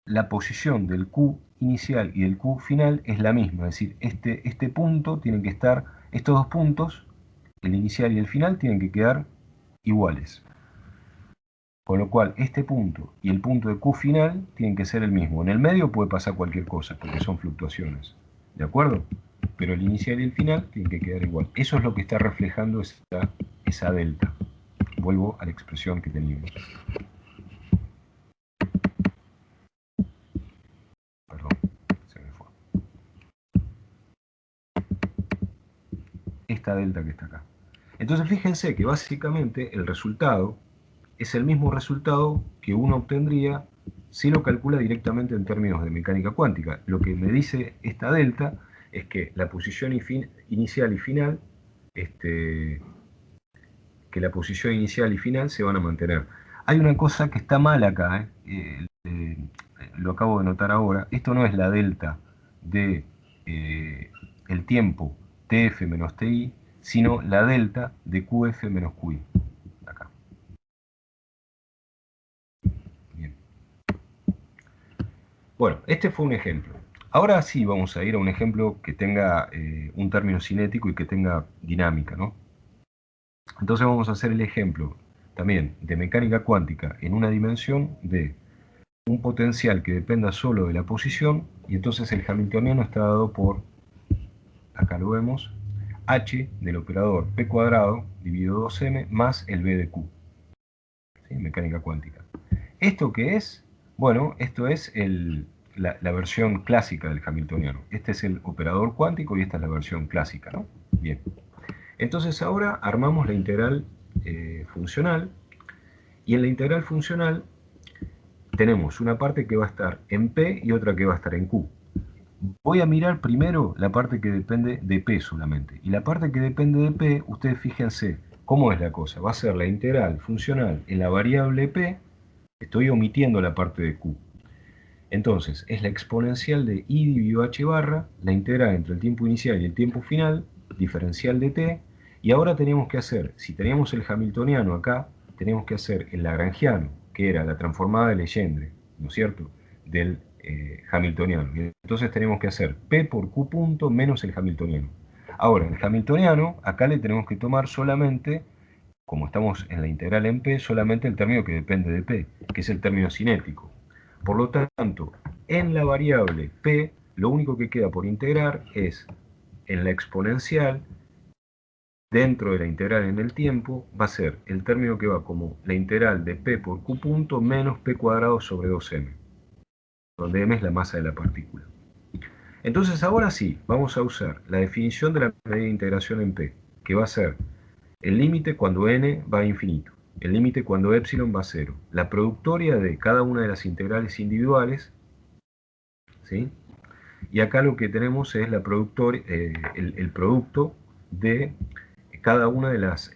la posición del Q inicial y del Q final es la misma, es decir, este punto tienen que estar, estos dos puntos, el inicial y el final, tienen que quedar iguales. Con lo cual, este punto y el punto de Q final tienen que ser el mismo. En el medio puede pasar cualquier cosa, porque son fluctuaciones, ¿de acuerdo? Pero el inicial y el final tienen que quedar igual. Eso es lo que está reflejando esa delta. Vuelvo a la expresión que teníamos. Perdón, se me fue. Esta delta que está acá. Entonces fíjense que básicamente el resultado es el mismo resultado que uno obtendría si lo calcula directamente en términos de mecánica cuántica. Lo que me dice esta delta es que la posición inicial y final, que la posición inicial y final se van a mantener. Hay una cosa que está mal acá, lo acabo de notar ahora. Esto no es la delta de el tiempo Tf menos Ti, sino la delta de Qf menos Qi. Acá. Bien. Bueno, este fue un ejemplo. Ahora sí vamos a ir a un ejemplo que tenga un término cinético y que tenga dinámica, ¿no? Entonces vamos a hacer el ejemplo también de mecánica cuántica en una dimensión de un potencial que dependa solo de la posición, y entonces el hamiltoniano está dado por, acá lo vemos, h del operador p cuadrado dividido 2m más el b de q. ¿Sí? Mecánica cuántica. ¿Esto qué es? Bueno, esto es la versión clásica del hamiltoniano. Este es el operador cuántico y esta es la versión clásica, ¿no? Bien. Entonces ahora armamos la integral funcional, y en la integral funcional tenemos una parte que va a estar en P y otra que va a estar en Q. Voy a mirar primero la parte que depende de P solamente. Y la parte que depende de P, ustedes fíjense cómo es la cosa. Va a ser la integral funcional en la variable P, estoy omitiendo la parte de Q. Entonces, es la exponencial de i dividido h barra, la integral entre el tiempo inicial y el tiempo final, diferencial de t, y ahora tenemos que hacer, si teníamos el hamiltoniano acá, tenemos que hacer el lagrangiano, que era la transformada de Legendre, ¿no es cierto?, del hamiltoniano. Entonces tenemos que hacer p por q punto menos el hamiltoniano. Ahora, el hamiltoniano, acá le tenemos que tomar solamente como estamos en la integral en P, solamente el término que depende de P, que es el término cinético. Por lo tanto, en la variable P, lo único que queda por integrar es en la exponencial, dentro de la integral en el tiempo, va a ser el término que va como la integral de P por Q punto menos P cuadrado sobre 2m, donde m es la masa de la partícula. Entonces ahora sí, vamos a usar la definición de la medida de integración en P, que va a ser el límite cuando n va a infinito, el límite cuando epsilon va a 0, la productoria de cada una de las integrales individuales, ¿sí? Y acá lo que tenemos es la el producto de cada una de las...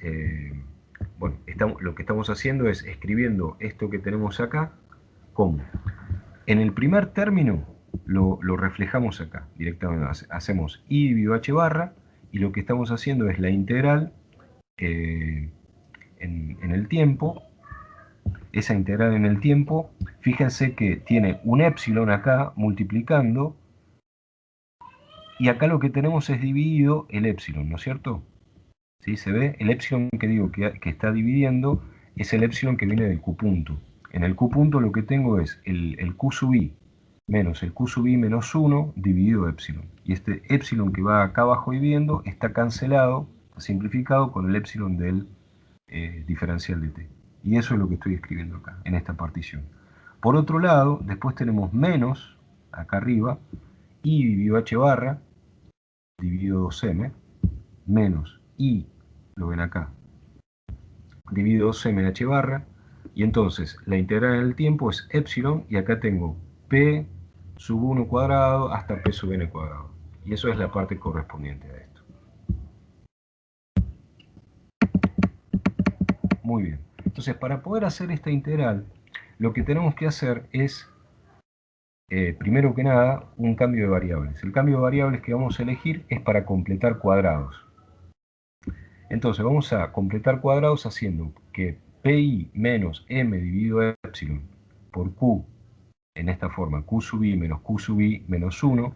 bueno, lo que estamos haciendo es escribiendo esto que tenemos acá como en el primer término lo reflejamos acá directamente, hacemos i dividido h barra, y lo que estamos haciendo es la integral en el tiempo. Esa integral en el tiempo, fíjense que tiene un epsilon acá multiplicando, y acá lo que tenemos es dividido el epsilon, ¿no es cierto? ¿Sí? ¿Se ve? El epsilon que digo que está dividiendo es el epsilon que viene del q punto. En el q punto lo que tengo es el q sub i menos el q sub i menos 1 dividido epsilon. Y este epsilon que va acá abajo dividiendo está cancelado, simplificado con el epsilon del diferencial de t. Y eso es lo que estoy escribiendo acá, en esta partición. Por otro lado, después tenemos menos, acá arriba, i dividido h barra, dividido 2m, menos i, lo ven acá, dividido 2m h barra, y entonces la integral en el tiempo es epsilon, y acá tengo p sub 1 cuadrado hasta p sub n cuadrado. Y eso es la parte correspondiente a esto. Muy bien. Entonces, para poder hacer esta integral, lo que tenemos que hacer es, primero que nada, un cambio de variables. El cambio de variables que vamos a elegir es para completar cuadrados. Entonces, vamos a completar cuadrados haciendo que pi menos m dividido epsilon por q, en esta forma, q sub i menos q sub i menos 1,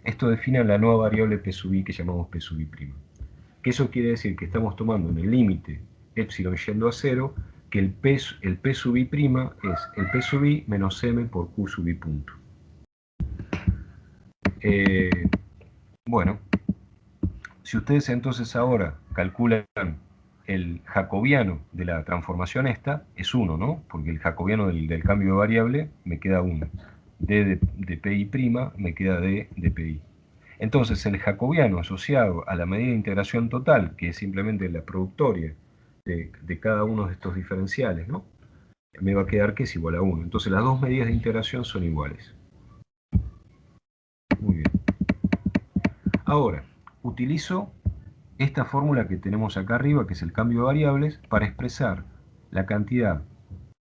esto define la nueva variable p sub i que llamamos p sub i'. Que eso quiere decir que estamos tomando en el límite epsilon yendo a 0, que el p sub i' es el p sub i menos m por q sub i punto. Bueno, si ustedes entonces ahora calculan el jacobiano de la transformación esta, es 1, ¿no? Porque el jacobiano del cambio de variable me queda 1. D de pi' me queda d de pi. Entonces el jacobiano asociado a la medida de integración total, que es simplemente la productoria de cada uno de estos diferenciales, ¿no? Me va a quedar que es igual a 1. Entonces las dos medidas de integración son iguales. Muy bien. Ahora, utilizo esta fórmula que tenemos acá arriba, que es el cambio de variables, para expresar la cantidad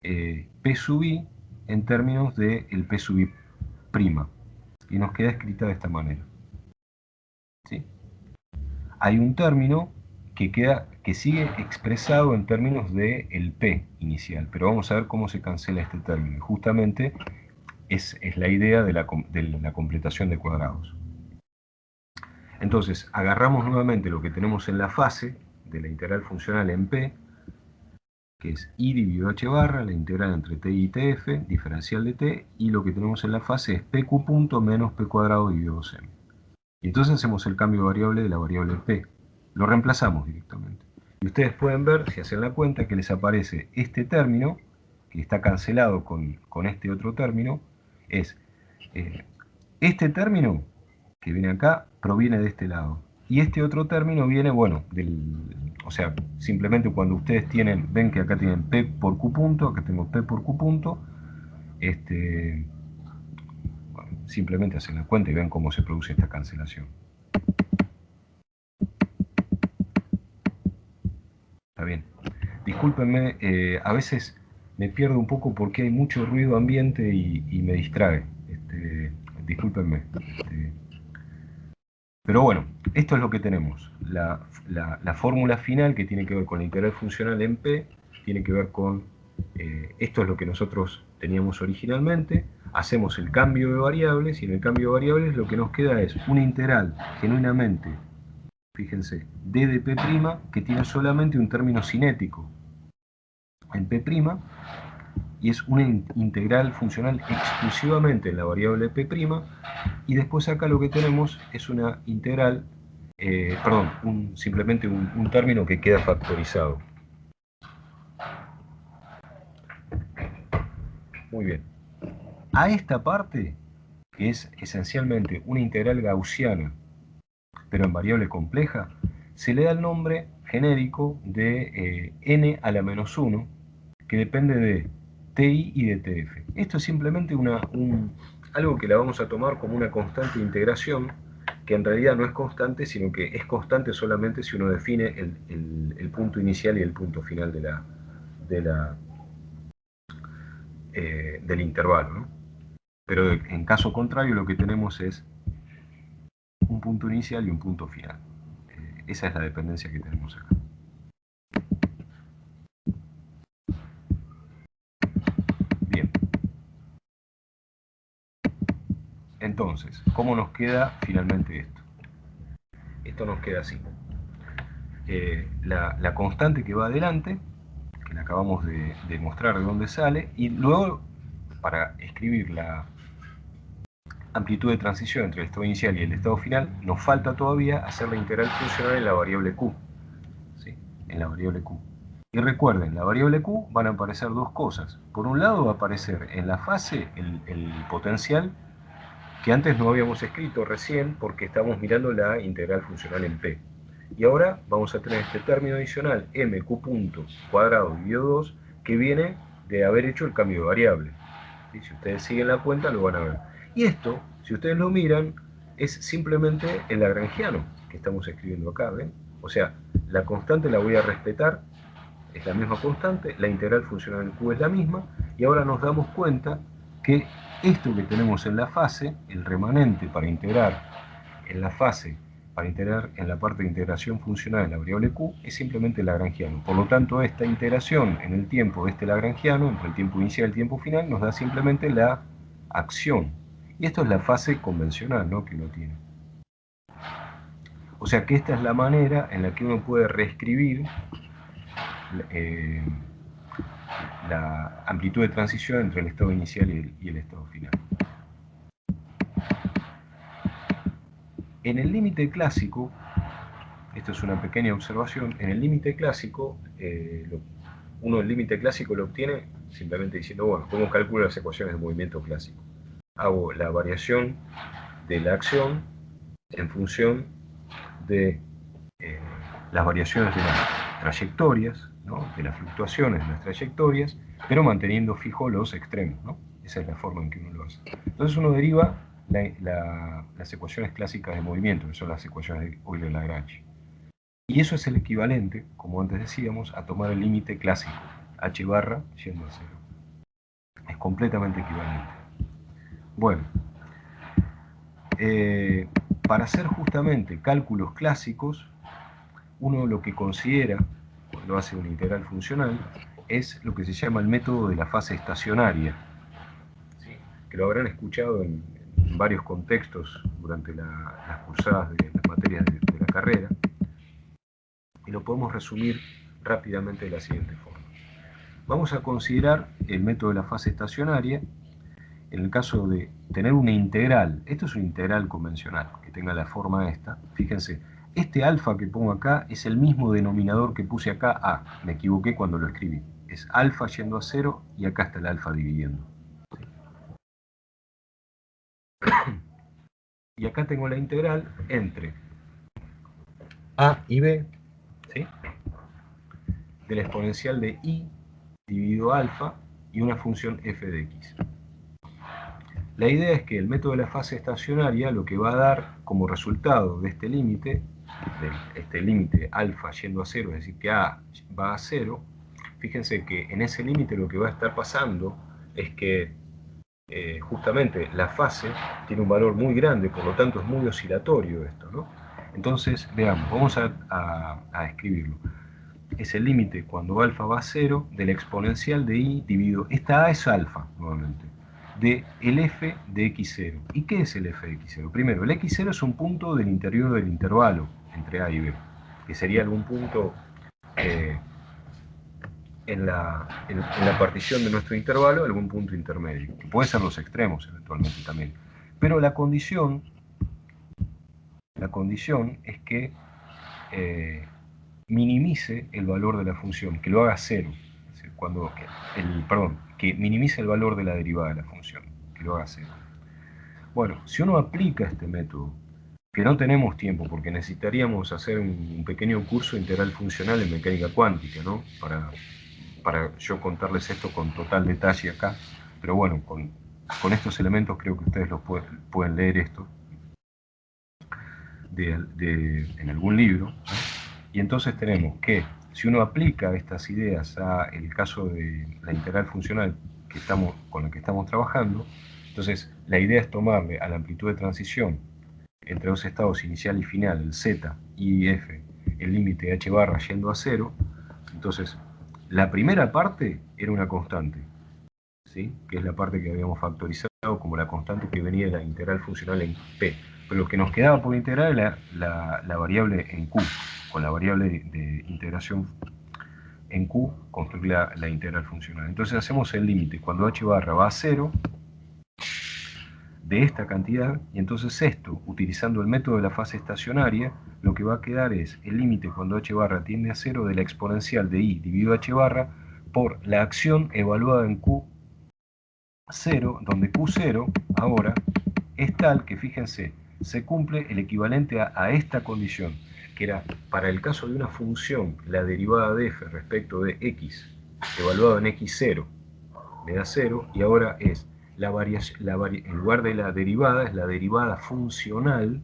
p sub i en términos del p sub i'. Y nos queda escrita de esta manera. ¿Sí? Hay un término que sigue expresado en términos del p inicial, pero vamos a ver cómo se cancela este término. Justamente es la idea de la completación de cuadrados. Entonces, agarramos nuevamente lo que tenemos en la fase de la integral funcional en p, que es i dividido h barra, la integral entre t y tf, diferencial de t, y lo que tenemos en la fase es pq punto menos p cuadrado dividido 2m. Y entonces hacemos el cambio de variable de la variable p. Lo reemplazamos directamente. Y ustedes pueden ver, si hacen la cuenta, que les aparece este término, que está cancelado con este otro término, es este término que viene acá, proviene de este lado. Y este otro término viene, bueno, o sea, simplemente cuando ustedes ven que acá tienen p por q punto, acá tengo p por q punto, bueno, simplemente hacen la cuenta y ven cómo se produce esta cancelación. Está bien. Discúlpenme, a veces me pierdo un poco porque hay mucho ruido ambiente y me distrae. Discúlpenme. Pero bueno, esto es lo que tenemos. La fórmula final, que tiene que ver con la integral funcional en P, tiene que ver con... esto es lo que nosotros teníamos originalmente. Hacemos el cambio de variables, y en el cambio de variables lo que nos queda es una integral genuinamente fíjense, d de p', que tiene solamente un término cinético en p', y es una integral funcional exclusivamente en la variable p', y después acá lo que tenemos es una integral, simplemente un término que queda factorizado. Muy bien. A esta parte, que es esencialmente una integral gaussiana, pero en variable compleja, se le da el nombre genérico de n a la menos 1, que depende de ti y de tf. Esto es simplemente algo que la vamos a tomar como una constante de integración, que en realidad no es constante, sino que es constante solamente si uno define el punto inicial y el punto final del intervalo, ¿no? Pero en caso contrario lo que tenemos es un punto inicial y un punto final. Esa es la dependencia que tenemos acá. Bien. Entonces, ¿cómo nos queda finalmente esto? Esto nos queda así. La constante que va adelante, que la acabamos de mostrar de dónde sale, y luego, para escribir la amplitud de transición entre el estado inicial y el estado final, nos falta todavía hacer la integral funcional en la variable q. ¿Sí? En la variable q. Y recuerden, la variable q van a aparecer dos cosas. Por un lado va a aparecer en la fase el potencial, que antes no habíamos escrito recién porque estábamos mirando la integral funcional en p. Y ahora vamos a tener este término adicional, mq punto cuadrado dividido 2, que viene de haber hecho el cambio de variable. ¿Sí? Si ustedes siguen la cuenta lo van a ver. Y esto, si ustedes lo miran, es simplemente el lagrangiano que estamos escribiendo acá, ¿ven? O sea, la constante la voy a respetar, es la misma constante, la integral funcional en q es la misma, y ahora nos damos cuenta que esto que tenemos en la fase, el remanente para integrar en la fase, para integrar en la parte de integración funcional en la variable q, es simplemente el lagrangiano. Por lo tanto, esta integración en el tiempo de este lagrangiano, entre el tiempo inicial y el tiempo final, nos da simplemente la acción. Y esto es la fase convencional, ¿no?, que uno tiene. O sea que esta es la manera en la que uno puede reescribir la amplitud de transición entre el estado inicial y el estado final. En el límite clásico, esto es una pequeña observación, en el límite clásico, uno el límite clásico lo obtiene simplemente diciendo, bueno, ¿cómo calculo las ecuaciones de movimiento clásico? Hago la variación de la acción en función de las variaciones de las trayectorias, ¿no?, de las fluctuaciones de las trayectorias, pero manteniendo fijos los extremos, ¿no? Esa es la forma en que uno lo hace. Entonces uno deriva las ecuaciones clásicas de movimiento, que son las ecuaciones de Euler-Lagrange. Y eso es el equivalente, como antes decíamos, a tomar el límite clásico, h barra yendo a 0. Es completamente equivalente. Bueno, para hacer justamente cálculos clásicos, uno lo que considera, cuando hace una integral funcional, es lo que se llama el método de la fase estacionaria, ¿sí?, que lo habrán escuchado en varios contextos durante las cursadas de las materias de la carrera, y lo podemos resumir rápidamente de la siguiente forma. Vamos a considerar el método de la fase estacionaria en el caso de tener una integral. Esto es una integral convencional, que tenga la forma esta. Fíjense, este alfa que pongo acá es el mismo denominador que puse acá, a. Me equivoqué cuando lo escribí. Es alfa yendo a 0 y acá está el alfa dividiendo. Y acá tengo la integral entre a y b, ¿sí?, de la exponencial de i dividido alfa y una función f de x. La idea es que el método de la fase estacionaria lo que va a dar como resultado de este límite alfa yendo a 0, es decir, que a va a 0, fíjense que en ese límite lo que va a estar pasando es que justamente la fase tiene un valor muy grande, por lo tanto es muy oscilatorio esto, ¿no? Entonces, veamos, vamos a escribirlo. Es el límite cuando alfa va a 0 de la exponencial de i dividido, esta a es alfa, nuevamente, de el f de x0. ¿Y qué es el f de x0? Primero, el x0 es un punto del interior del intervalo, entre A y B, que sería algún punto en la partición de nuestro intervalo, algún punto intermedio, que puede ser los extremos eventualmente también. Pero la condición es que minimice el valor de la función, que lo haga cero. Es decir, que minimice el valor de la derivada de la función, que lo haga cero. Bueno, si uno aplica este método, que no tenemos tiempo porque necesitaríamos hacer un pequeño curso integral funcional en mecánica cuántica, ¿no? Para yo contarles esto con total detalle acá, pero bueno, con estos elementos creo que ustedes pueden leer esto en algún libro, ¿no? Y entonces tenemos que, si uno aplica estas ideas a el caso de la integral funcional con la que estamos trabajando, entonces la idea es tomarle a la amplitud de transición entre dos estados inicial y final, el z y f, el límite de h barra yendo a cero. Entonces, la primera parte era una constante, ¿sí? Que es la parte que habíamos factorizado como la constante que venía de la integral funcional en P. Pero lo que nos quedaba por integrar era la variable en Q. Con la variable de integración en Q, construir la integral funcional. Entonces hacemos el límite cuando h barra va a 0 de esta cantidad, y entonces esto, utilizando el método de la fase estacionaria, lo que va a quedar es el límite cuando h barra tiende a 0 de la exponencial de i dividido h barra por la acción evaluada en Q0, donde Q0 ahora es tal que, fíjense, se cumple el equivalente a esta condición, que era, para el caso de una función, la derivada de f respecto de x, evaluado en x0, me da 0, y ahora es en lugar de la derivada, es la derivada funcional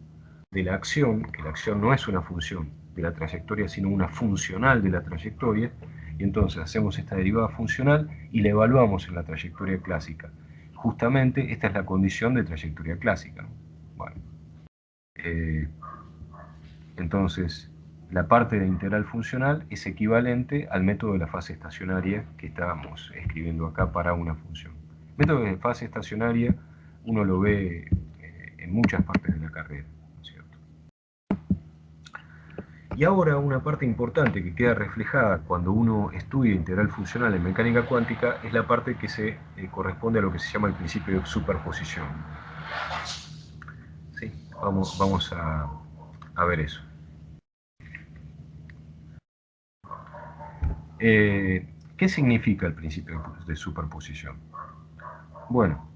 de la acción, que la acción no es una función de la trayectoria, sino una funcional de la trayectoria, y entonces hacemos esta derivada funcional y la evaluamos en la trayectoria clásica. Justamente esta es la condición de trayectoria clásica, ¿no? Bueno, entonces la parte de la integral funcional es equivalente al método de la fase estacionaria que estábamos escribiendo acá para una función. El método de fase estacionaria uno lo ve en muchas partes de la carrera, ¿no es cierto? Y ahora una parte importante que queda reflejada cuando uno estudia integral funcional en mecánica cuántica es la parte que se corresponde a lo que se llama el principio de superposición. ¿Sí? Vamos a ver eso. ¿Qué significa el principio de superposición? Bueno,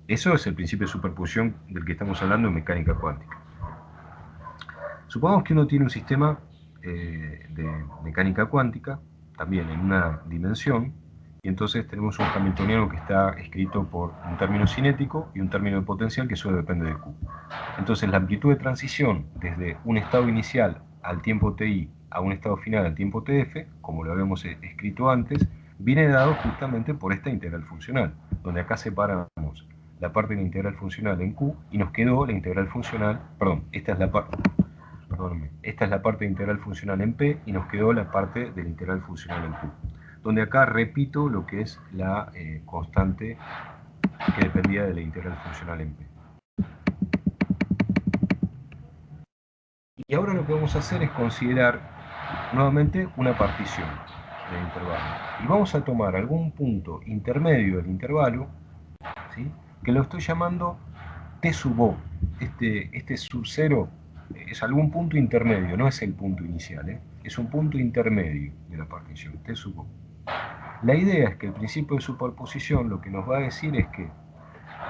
eso es el principio de superposición del que estamos hablando en mecánica cuántica. Supongamos que uno tiene un sistema de mecánica cuántica, también en una dimensión, y entonces tenemos un hamiltoniano que está escrito por un término cinético y un término de potencial que solo depende de Q. Entonces la amplitud de transición desde un estado inicial al tiempo ti a un estado final al tiempo tf, como lo habíamos escrito antes, viene dado justamente por esta integral funcional, donde acá separamos la parte de la integral funcional en Q y nos quedó la integral funcional, perdón, esta es la parte de integral funcional en P y nos quedó la parte de la integral funcional en Q, donde acá repito lo que es la constante que dependía de la integral funcional en P. Y ahora lo que vamos a hacer es considerar nuevamente una partición del intervalo. Y vamos a tomar algún punto intermedio del intervalo, ¿sí? Que lo estoy llamando T sub O. Este sub 0 es algún punto intermedio, no es el punto inicial, es un punto intermedio de la partición, T sub O. La idea es que el principio de superposición lo que nos va a decir es que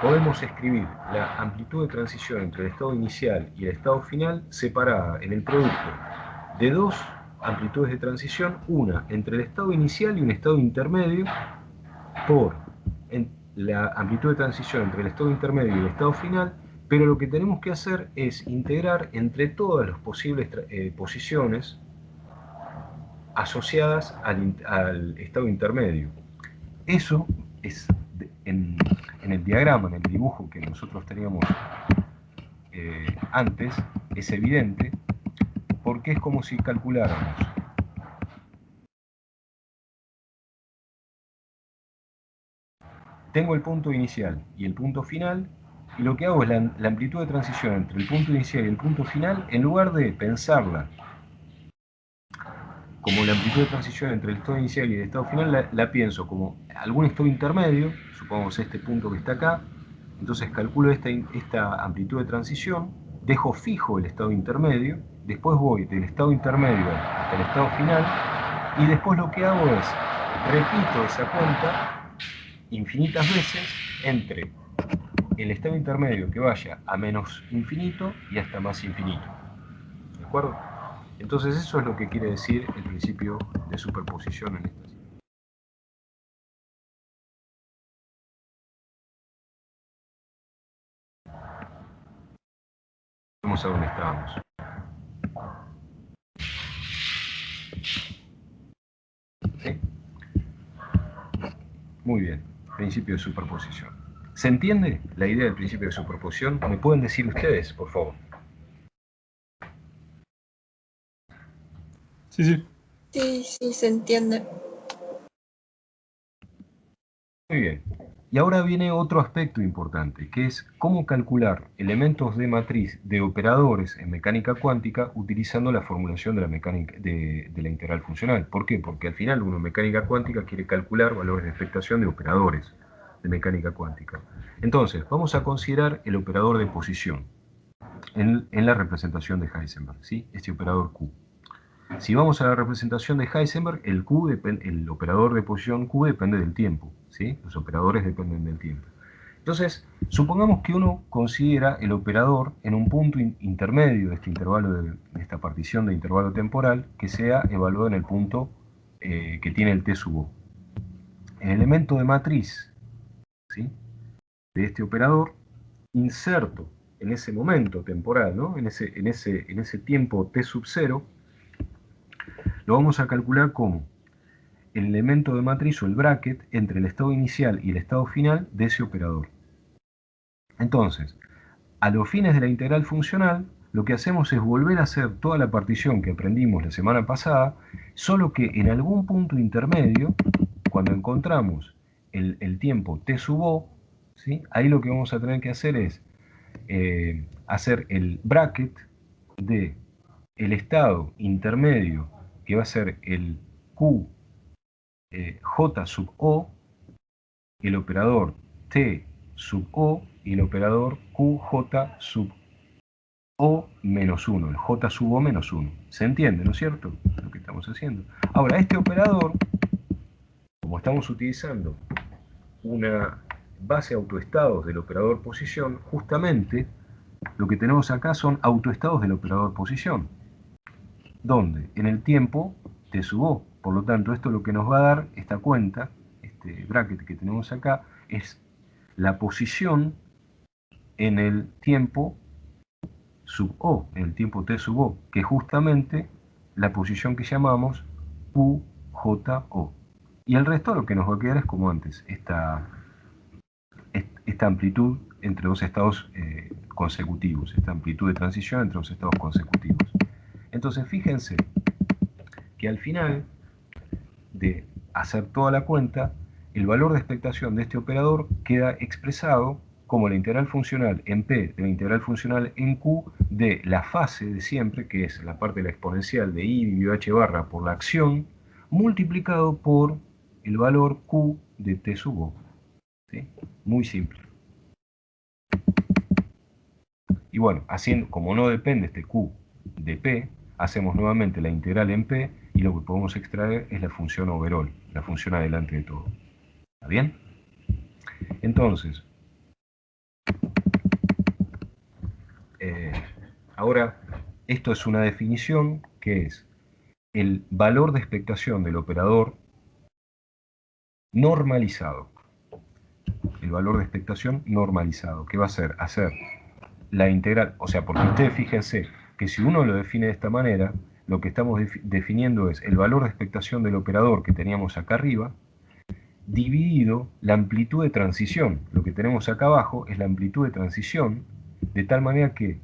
podemos escribir la amplitud de transición entre el estado inicial y el estado final separada en el producto de dos amplitudes de transición, una entre el estado inicial y un estado intermedio, por la amplitud de transición entre el estado intermedio y el estado final, pero lo que tenemos que hacer es integrar entre todas las posibles posiciones asociadas al estado intermedio. Eso es en el diagrama, en el dibujo que nosotros teníamos antes, es evidente porque es como si calculáramos tengo el punto inicial y el punto final, Y lo que hago es la amplitud de transición entre el punto inicial y el punto final, en lugar de pensarla como la amplitud de transición entre el estado inicial y el estado final, la pienso como algún estado intermedio, supongamos este punto que está acá, entonces calculo esta amplitud de transición, dejo fijo el estado intermedio, después voy del estado intermedio hasta el estado final, y después lo que hago es, repito esa cuenta infinitas veces entre el estado intermedio que vaya a menos infinito y hasta más infinito. ¿De acuerdo? Entonces eso es lo que quiere decir el principio de superposición en esta situación. Vamos a dónde estábamos. ¿Sí? Muy bien, principio de superposición. ¿Se entiende la idea del principio de superposición? ¿Me pueden decir ustedes, por favor? Sí, sí. Sí, sí, se entiende. Muy bien. Y ahora viene otro aspecto importante, que es cómo calcular elementos de matriz de operadores en mecánica cuántica utilizando la formulación de la, de la integral funcional. ¿Por qué? Porque al final uno en mecánica cuántica quiere calcular valores de expectación de operadores de mecánica cuántica. Entonces, vamos a considerar el operador de posición en la representación de Heisenberg, ¿sí? Este operador Q. Si vamos a la representación de Heisenberg, el operador de posición Q depende del tiempo, ¿sí? Los operadores dependen del tiempo. Entonces, supongamos que uno considera el operador en un punto intermedio de este intervalo, de esta partición de intervalo temporal, que sea evaluado en el punto que tiene el T sub O. El elemento de matriz, ¿sí?, de este operador, inserto en ese momento temporal, ¿no?, en ese tiempo T sub 0, lo vamos a calcular como el elemento de matriz o el bracket entre el estado inicial y el estado final de ese operador. Entonces, a los fines de la integral funcional, lo que hacemos es volver a hacer toda la partición que aprendimos la semana pasada, solo que en algún punto intermedio, cuando encontramos el tiempo t sub o, ¿sí?, ahí lo que vamos a tener que hacer es hacer el bracket de el estado intermedio, que va a ser el Q J sub O, el operador T sub O y el operador QJ sub O menos 1, el J sub O menos 1. ¿Se entiende, no es cierto? Lo que estamos haciendo. Ahora, este operador, como estamos utilizando una base autoestados del operador posición, justamente lo que tenemos acá son autoestados del operador posición, donde en el tiempo T sub O. Por lo tanto, esto lo que nos va a dar, esta cuenta, este bracket que tenemos acá, es la posición en el tiempo sub O, en el tiempo T sub O, que es justamente la posición que llamamos QJO. Y el resto lo que nos va a quedar es como antes, esta amplitud entre dos estados consecutivos, esta amplitud de transición entre dos estados consecutivos. Entonces, fíjense que al final de hacer toda la cuenta, el valor de expectación de este operador queda expresado como la integral funcional en P de la integral funcional en Q de la fase de siempre, que es la parte de la exponencial de I dividido h barra por la acción, multiplicado por el valor Q de T sub O. ¿Sí? Muy simple. Y bueno, como no depende este Q de P, hacemos nuevamente la integral en P y lo que podemos extraer es la función overall, la función adelante de todo. ¿Está bien? Entonces, ahora, esto es una definición que es el valor de expectación del operador normalizado. El valor de expectación normalizado, que va a ser hacer la integral, o sea, porque ustedes fíjense que si uno lo define de esta manera, lo que estamos definiendo es el valor de expectación del operador que teníamos acá arriba, dividido la amplitud de transición. Lo que tenemos acá abajo es la amplitud de transición, de tal manera que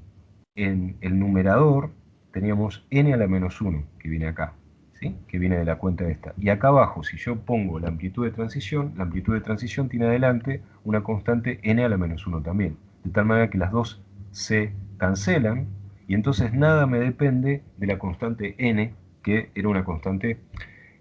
en el numerador teníamos n a la menos 1, que viene acá, ¿sí?, que viene de la cuenta esta. Y acá abajo, si yo pongo la amplitud de transición tiene adelante una constante n a la menos 1 también. de tal manera que las dos se cancelan, y entonces nada me depende de la constante n, que era una constante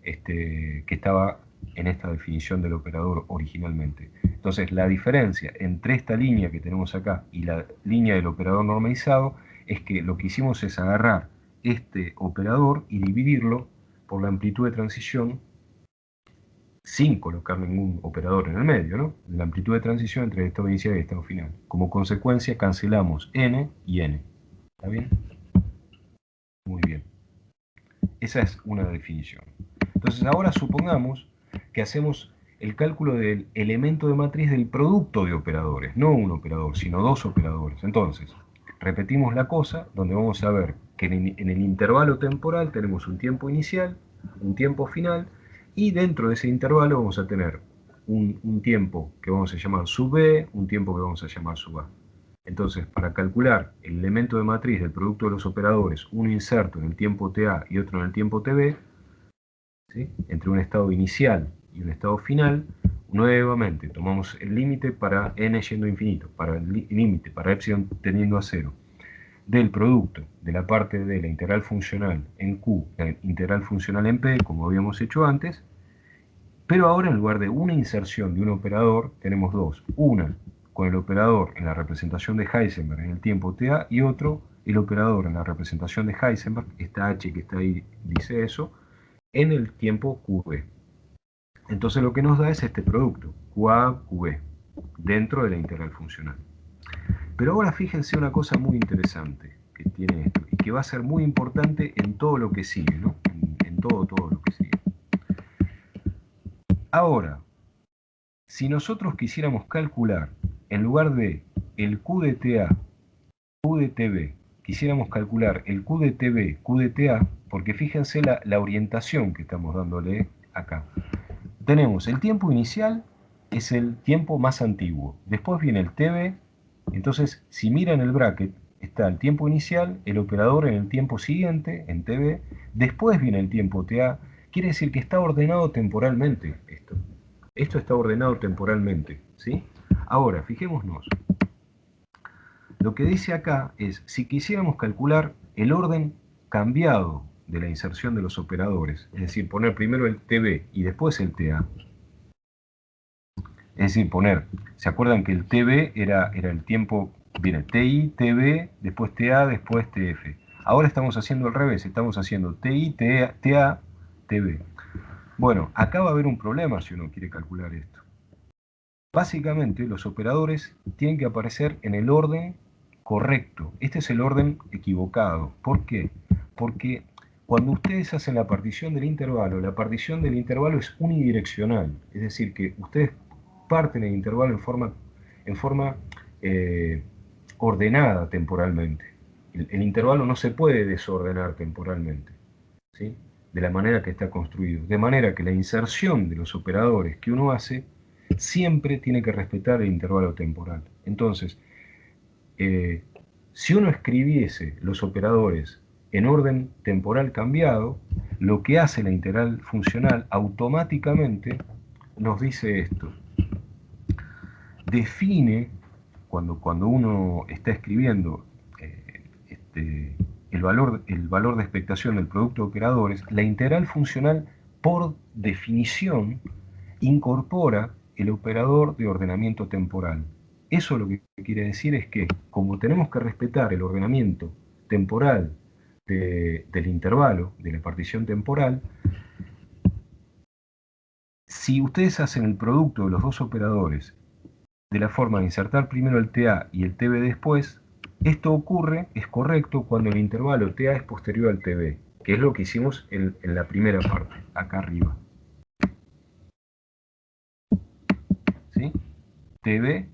que estaba en esta definición del operador originalmente. Entonces la diferencia entre esta línea que tenemos acá y la línea del operador normalizado es que lo que hicimos es agarrar este operador y dividirlo por la amplitud de transición sin colocar ningún operador en el medio, ¿no? La amplitud de transición entre el estado inicial y el estado final. Como consecuencia cancelamos n y n. ¿Está bien? Muy bien. Esa es una definición. Entonces ahora supongamos que hacemos el cálculo del elemento de matriz del producto de operadores, no un operador, sino dos operadores. Entonces, repetimos la cosa, donde vamos a ver que en el intervalo temporal tenemos un tiempo inicial, un tiempo final, y dentro de ese intervalo vamos a tener un tiempo que vamos a llamar sub b, un tiempo que vamos a llamar sub a. Entonces, para calcular el elemento de matriz del producto de los operadores, uno inserto en el tiempo ta y otro en el tiempo tb, ¿sí?, entre un estado inicial y un estado final, nuevamente tomamos el límite para n yendo a infinito, para el límite para epsilon tendiendo a 0, del producto de la parte de la integral funcional en q, la integral funcional en p, como habíamos hecho antes, pero ahora en lugar de una inserción de un operador, tenemos dos. Una con el operador en la representación de Heisenberg en el tiempo ta, y otro, el operador en la representación de Heisenberg, esta h que está ahí dice eso, en el tiempo qb. Entonces lo que nos da es este producto, qa qb, dentro de la integral funcional. Pero ahora fíjense una cosa muy interesante que tiene esto, y que va a ser muy importante en todo lo que sigue, ¿no? En todo lo que sigue. Ahora, si nosotros quisiéramos calcular, en lugar de el q de ta, q de tb, quisiéramos calcular el q de tb, q de ta, porque fíjense la orientación que estamos dándole acá. Tenemos el tiempo inicial, es el tiempo más antiguo. Después viene el tb, entonces si miran el bracket, está el tiempo inicial, el operador en el tiempo siguiente, en tb, después viene el tiempo ta, quiere decir que está ordenado temporalmente esto. Esto está ordenado temporalmente, ¿sí? Ahora, fijémonos. Lo que dice acá es, si quisiéramos calcular el orden cambiado de la inserción de los operadores, es decir, poner primero el tb y después el ta, es decir, ¿se acuerdan que el tb era el tiempo, viene ti, tb, después ta, después tf? Ahora estamos haciendo al revés, estamos haciendo ti, ta, tb. Bueno, acá va a haber un problema si uno quiere calcular esto. Básicamente, los operadores tienen que aparecer en el orden correcto. Este es el orden equivocado. ¿Por qué? Porque cuando ustedes hacen la partición del intervalo, la partición del intervalo es unidireccional. Es decir, que ustedes parten el intervalo en forma ordenada temporalmente. El intervalo no se puede desordenar temporalmente, ¿sí?, de la manera que está construido. De manera que la inserción de los operadores que uno hace siempre tiene que respetar el intervalo temporal. Entonces, si uno escribiese los operadores en orden temporal cambiado, lo que hace la integral funcional automáticamente nos dice esto. Define, cuando uno está escribiendo el valor de expectación del producto de operadores, la integral funcional por definición incorpora el operador de ordenamiento temporal. Eso lo que quiere decir es que, como tenemos que respetar el ordenamiento temporal del intervalo, de la partición temporal, si ustedes hacen el producto de los dos operadores de la forma de insertar primero el ta y el tb después, esto ocurre, es correcto, cuando el intervalo ta es posterior al tb, que es lo que hicimos en la primera parte, acá arriba. ¿Sí? tb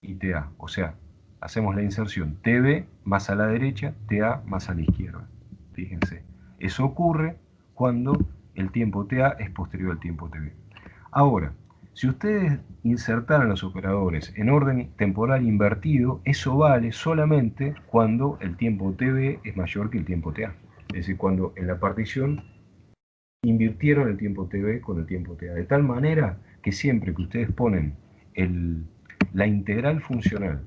y ta, o sea, hacemos la inserción tb más a la derecha, ta más a la izquierda. Fíjense, eso ocurre cuando el tiempo ta es posterior al tiempo tb. Ahora, si ustedes insertaran los operadores en orden temporal invertido, eso vale solamente cuando el tiempo tb es mayor que el tiempo ta. Es decir, cuando en la partición invirtieron el tiempo tb con el tiempo ta. De tal manera que siempre que ustedes ponen la integral funcional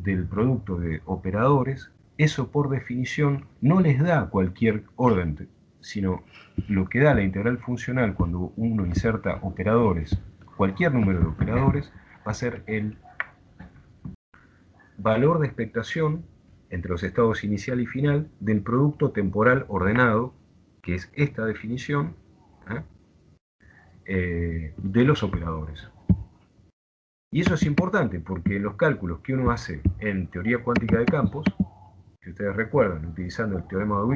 del producto de operadores, eso por definición no les da cualquier orden, sino lo que da la integral funcional cuando uno inserta operadores, cualquier número de operadores, va a ser el valor de expectación entre los estados inicial y final del producto temporal ordenado, que es esta definición, de los operadores. Y eso es importante porque los cálculos que uno hace en teoría cuántica de campos, si ustedes recuerdan, utilizando el teorema de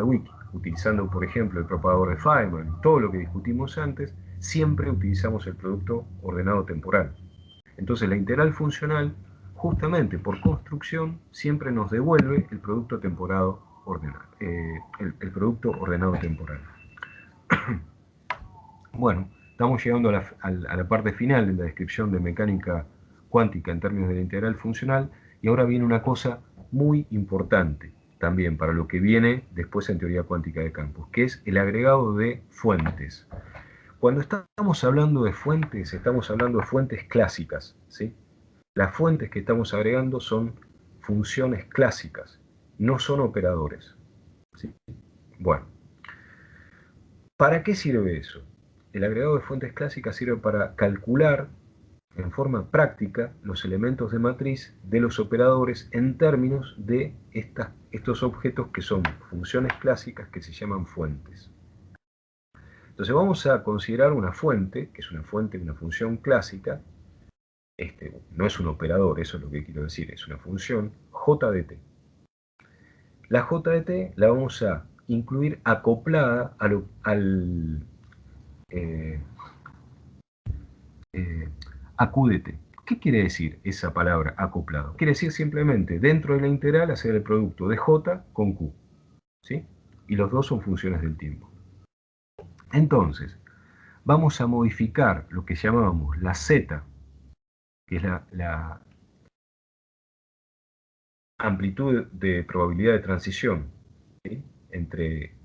Wiki, utilizando por ejemplo el propagador de Feynman, todo lo que discutimos antes, siempre utilizamos el producto ordenado temporal. Entonces la integral funcional, justamente por construcción, siempre nos devuelve el producto temporado ordenado, el producto ordenado temporal. Bueno, estamos llegando a la parte final de la descripción de mecánica cuántica en términos de la integral funcional, y ahora viene una cosa muy importante también para lo que viene después en teoría cuántica de campos, que es el agregado de fuentes. Cuando estamos hablando de fuentes, estamos hablando de fuentes clásicas, ¿sí? Las fuentes que estamos agregando son funciones clásicas, no son operadores, ¿sí? Bueno, ¿para qué sirve eso? El agregado de fuentes clásicas sirve para calcular en forma práctica los elementos de matriz de los operadores en términos de estos objetos que son funciones clásicas que se llaman fuentes. Entonces vamos a considerar una fuente, que es una función clásica, no es un operador, eso es lo que quiero decir, es una función j de t. La j de t la vamos a incluir acoplada a q de t. ¿Qué quiere decir esa palabra acoplado? Quiere decir simplemente dentro de la integral hacer el producto de j con q, ¿sí? Y los dos son funciones del tiempo. Entonces, vamos a modificar lo que llamábamos la z, que es la amplitud de probabilidad de transición, ¿sí? Entre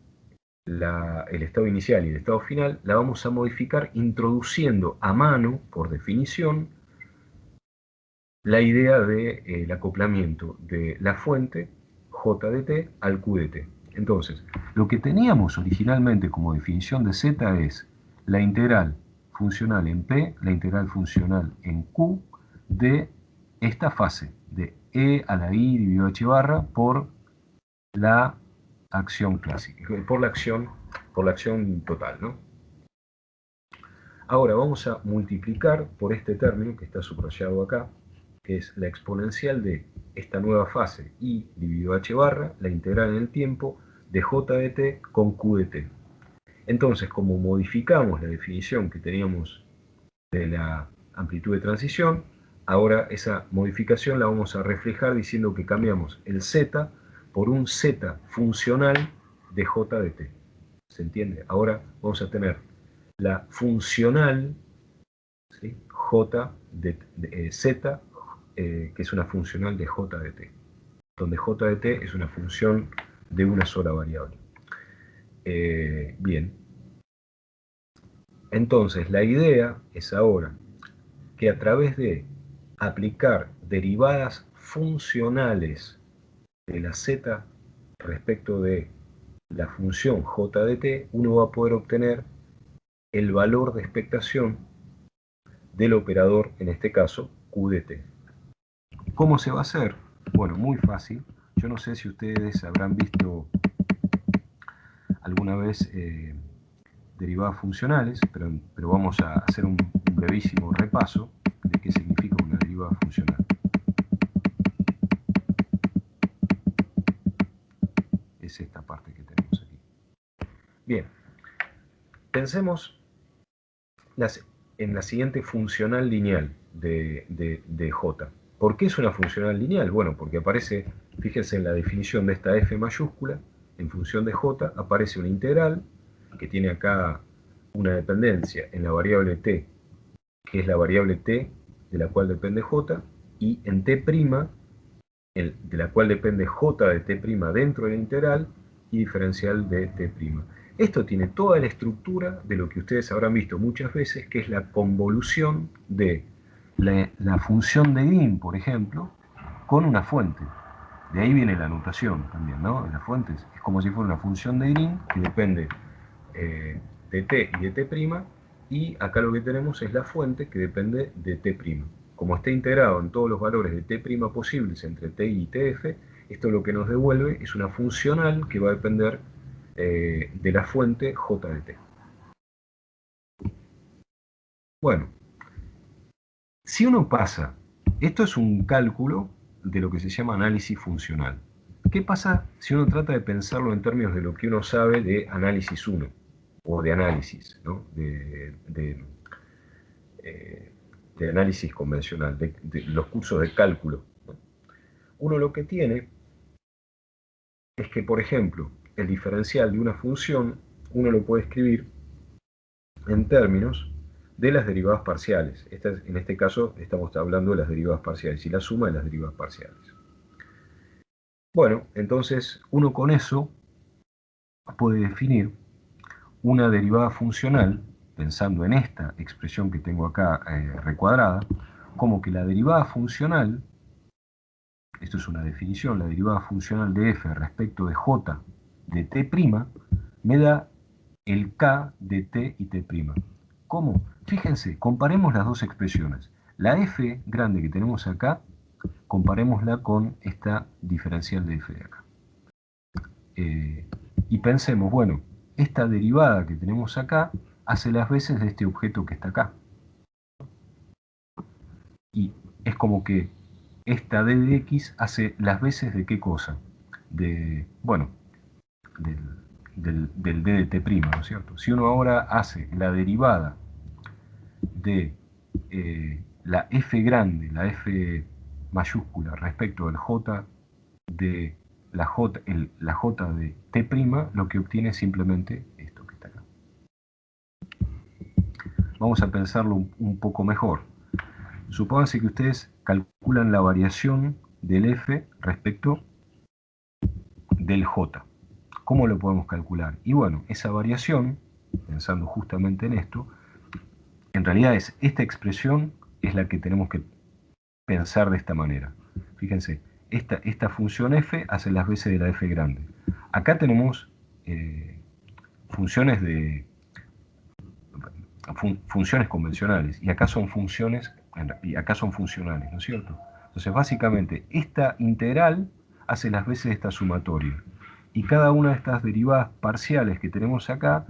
el estado inicial y el estado final, la vamos a modificar introduciendo a mano, por definición, la idea del acoplamiento de la fuente j de t al q de t. Entonces, lo que teníamos originalmente como definición de z es la integral funcional en p, la integral funcional en q, de esta fase, de e a la i dividido h barra por la acción clásica, por la acción total, ¿no? Ahora vamos a multiplicar por este término que está subrayado acá, que es la exponencial de esta nueva fase, i dividido h barra, la integral en el tiempo, de j de t con q de t. Entonces, como modificamos la definición que teníamos de la amplitud de transición, ahora esa modificación la vamos a reflejar diciendo que cambiamos el z por un z funcional de j de t. ¿Se entiende? Ahora vamos a tener la funcional, ¿sí? J de z, que es una funcional de j de t, donde j de t es una función de una sola variable. Bien. Entonces, la idea es ahora que a través de aplicar derivadas funcionales de la z respecto de la función j de t, uno va a poder obtener el valor de expectación del operador, en este caso, q de t. ¿Cómo se va a hacer? Bueno, muy fácil. Yo no sé si ustedes habrán visto alguna vez derivadas funcionales, pero vamos a hacer un brevísimo repaso de qué significa una derivada funcional. Es esta parte que tenemos aquí. Bien, pensemos en la siguiente funcional lineal de J. ¿Por qué es una funcional lineal? Bueno, porque aparece, fíjense en la definición de esta f mayúscula, en función de J aparece una integral que tiene acá una dependencia en la variable t, que es la variable t de la cual depende J, y en t', de la cual depende J de t' dentro de la integral, y diferencial de t'. Esto tiene toda la estructura de lo que ustedes habrán visto muchas veces, que es la convolución de la función de Green, por ejemplo, con una fuente. De ahí viene la notación también, ¿no? De las fuentes. Es como si fuera una función de Green que depende de t y de t', y acá lo que tenemos es la fuente que depende de t'. Como está integrado en todos los valores de t' posibles entre t y tf, esto lo que nos devuelve es una funcional que va a depender de la fuente j de t. Bueno, si uno pasa, esto es un cálculo de lo que se llama análisis funcional. ¿Qué pasa si uno trata de pensarlo en términos de lo que uno sabe de análisis 1? O de análisis, ¿no? de análisis convencional, de los cursos de cálculo, ¿no? Uno lo que tiene es que, por ejemplo, el diferencial de una función, uno lo puede escribir en términos de las derivadas parciales. En este caso estamos hablando de las derivadas parciales y la suma de las derivadas parciales. Bueno, entonces uno con eso puede definir una derivada funcional, pensando en esta expresión que tengo acá recuadrada, como que la derivada funcional, esto es una definición, la derivada funcional de f respecto de j de t' me da el k de t y t'. ¿Cómo? Fíjense, comparemos las dos expresiones. La f grande que tenemos acá, comparémosla con esta diferencial de f de acá. Y pensemos, bueno, esta derivada que tenemos acá hace las veces de este objeto que está acá. Y es como que esta d de x hace las veces de qué cosa? Bueno, del d de t', ¿no es cierto? Si uno ahora hace la derivada de la f grande, la f mayúscula, respecto del j de la j de t', lo que obtiene es simplemente esto que está acá. Vamos a pensarlo un poco mejor. Supónganse que ustedes calculan la variación del f respecto del j. ¿Cómo lo podemos calcular? Y bueno, esa variación, pensando justamente en esto, en realidad esta expresión es la que tenemos que pensar de esta manera. Fíjense, esta función f hace las veces de la f grande. Acá tenemos funciones convencionales, y acá son funciones, y acá son funcionales, ¿no es cierto? Entonces, básicamente, esta integral hace las veces de esta sumatoria, y cada una de estas derivadas parciales que tenemos acá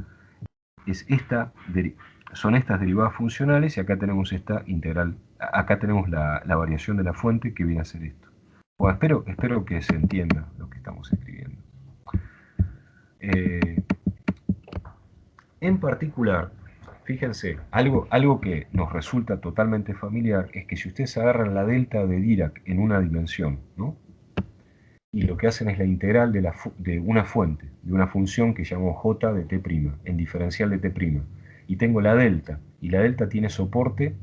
son estas derivadas funcionales, y acá tenemos esta integral, acá tenemos la variación de la fuente que viene a ser esto. Bueno, espero que se entienda lo que estamos escribiendo. En particular, fíjense, algo que nos resulta totalmente familiar es que si ustedes agarran la delta de Dirac en una dimensión, ¿no? Y lo que hacen es la integral de una fuente, de una función que llamo j de t', en diferencial de t', y tengo la delta, y la delta tiene soporte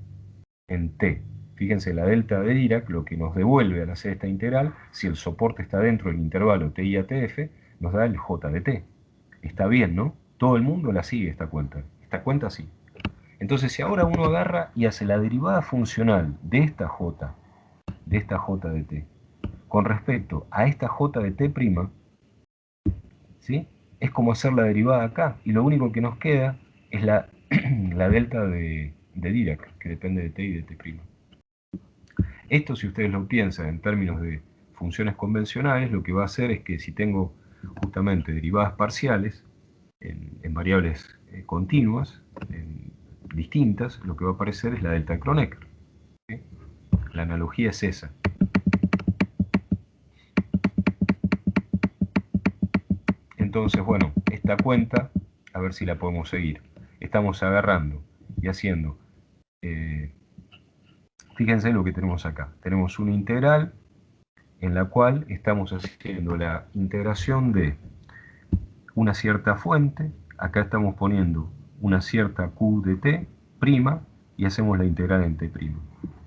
en t. Fíjense, la delta de Dirac, lo que nos devuelve al hacer esta integral, si el soporte está dentro del intervalo ti a tf, nos da el j de t. Está bien, ¿no? Todo el mundo la sigue esta cuenta. Esta cuenta sí. Entonces, si ahora uno agarra y hace la derivada funcional de esta j de t, con respecto a esta j de t', ¿sí? Es como hacer la derivada acá, y lo único que nos queda es la delta de Dirac, que depende de t y de t'. Esto, si ustedes lo piensan en términos de funciones convencionales, lo que va a hacer es que si tengo justamente derivadas parciales en variables continuas, distintas, lo que va a aparecer es la delta de Kronecker. ¿Sí? La analogía es esa. Entonces, bueno, esta cuenta, a ver si la podemos seguir. Estamos agarrando y haciendo, fíjense lo que tenemos acá. Tenemos una integral en la cual estamos haciendo la integración de una cierta fuente, acá estamos poniendo una cierta q de t', y hacemos la integral en t'.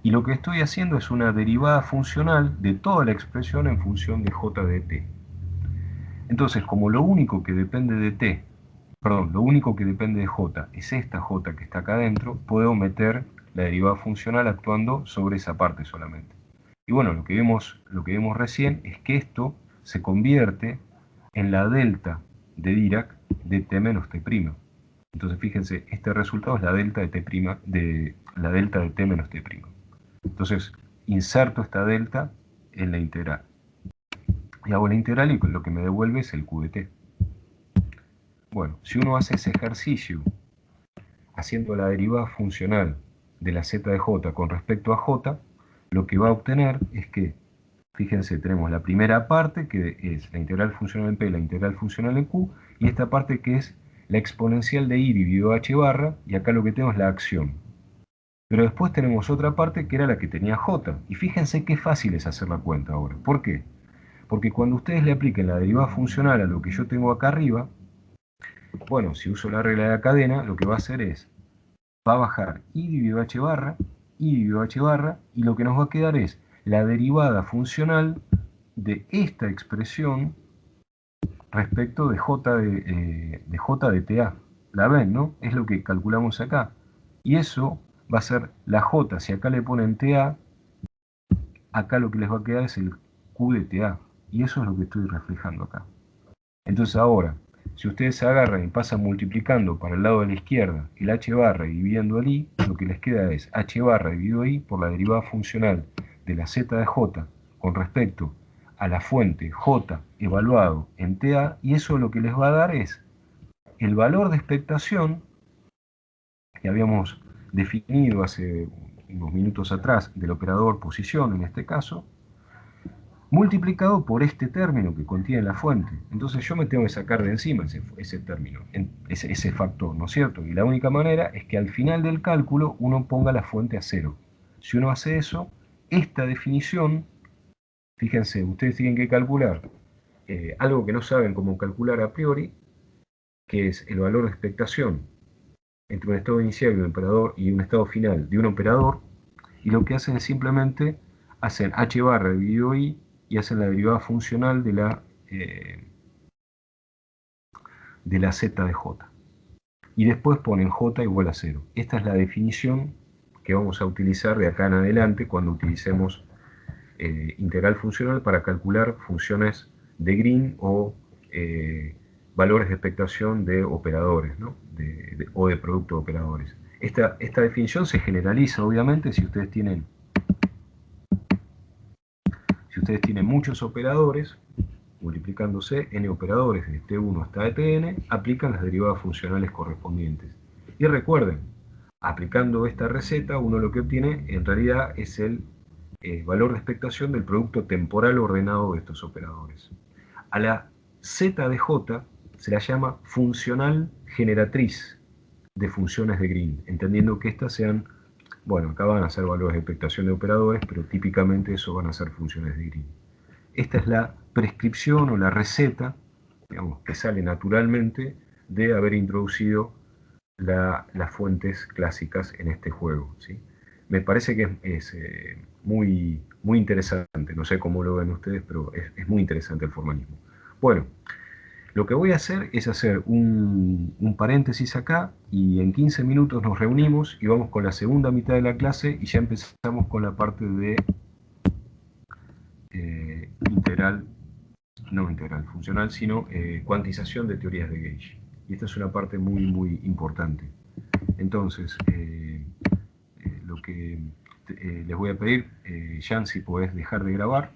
Y lo que estoy haciendo es una derivada funcional de toda la expresión en función de j de t. Entonces, como lo único que depende de lo único que depende de j es esta j que está acá adentro, puedo meter la derivada funcional actuando sobre esa parte solamente. Y bueno, lo que vimos recién es que esto se convierte en la delta de Dirac de t menos t'. Entonces fíjense, este resultado es la delta de t menos t'. Entonces inserto esta delta en la integral. Y hago la integral y lo que me devuelve es el q de t. Bueno, si uno hace ese ejercicio haciendo la derivada funcional de la z de j con respecto a j, lo que va a obtener es que, fíjense, tenemos la primera parte que es la integral funcional en p, la integral funcional en q, y esta parte que es la exponencial de i dividido h barra, y acá lo que tenemos es la acción. Pero después tenemos otra parte que era la que tenía j, y fíjense qué fácil es hacer la cuenta ahora. ¿Por qué? Porque cuando ustedes le apliquen la derivada funcional a lo que yo tengo acá arriba, bueno, si uso la regla de la cadena, lo que va a hacer es, va a bajar i dividido h barra, y lo que nos va a quedar es la derivada funcional de esta expresión respecto de j de ta. ¿La ven, no? Es lo que calculamos acá. Y eso va a ser la j, si acá le ponen ta, acá lo que les va a quedar es el q de ta. Y eso es lo que estoy reflejando acá. Entonces ahora, si ustedes se agarran y pasan multiplicando para el lado de la izquierda el h barra y dividiendo el i, lo que les queda es h barra dividido i por la derivada funcional de la z de j con respecto a la fuente j evaluado en ta, y eso lo que les va a dar es el valor de expectación que habíamos definido hace unos minutos atrás del operador posición en este caso, multiplicado por este término que contiene la fuente. Entonces yo me tengo que sacar de encima ese término, ese factor, ¿no es cierto? Y la única manera es que al final del cálculo uno ponga la fuente a 0. Si uno hace eso, esta definición, fíjense, ustedes tienen que calcular algo que no saben cómo calcular a priori, que es el valor de expectación entre un estado inicial y un operador y un estado final de un operador, y lo que hacen es simplemente hacen h barra dividido i y hacen la derivada funcional de la z de j. Y después ponen j igual a 0. Esta es la definición que vamos a utilizar de acá en adelante cuando utilicemos integral funcional para calcular funciones de Green o valores de expectación de operadores, ¿no? o de producto de operadores. Esta definición se generaliza, obviamente, si ustedes tienen muchos operadores, multiplicándose n operadores de t1 hasta tn, aplican las derivadas funcionales correspondientes. Y recuerden, aplicando esta receta, uno lo que obtiene en realidad es el valor de expectación del producto temporal ordenado de estos operadores. A la z de j se la llama funcional generatriz de funciones de Green, entendiendo que estas sean, bueno, acá van a ser valores de expectación de operadores, pero típicamente eso van a ser funciones de Green. Esta es la prescripción o la receta, digamos, que sale naturalmente de haber introducido las fuentes clásicas en este juego, ¿sí? Me parece que es muy, muy interesante, no sé cómo lo ven ustedes, pero es muy interesante el formalismo. Bueno, lo que voy a hacer es hacer un paréntesis acá y en 15 minutos nos reunimos y vamos con la segunda mitad de la clase y ya empezamos con la parte de no integral funcional, sino cuantización de teorías de Gauge. Y esta es una parte muy, muy importante. Entonces, lo que les voy a pedir, Jan, si podés dejar de grabar.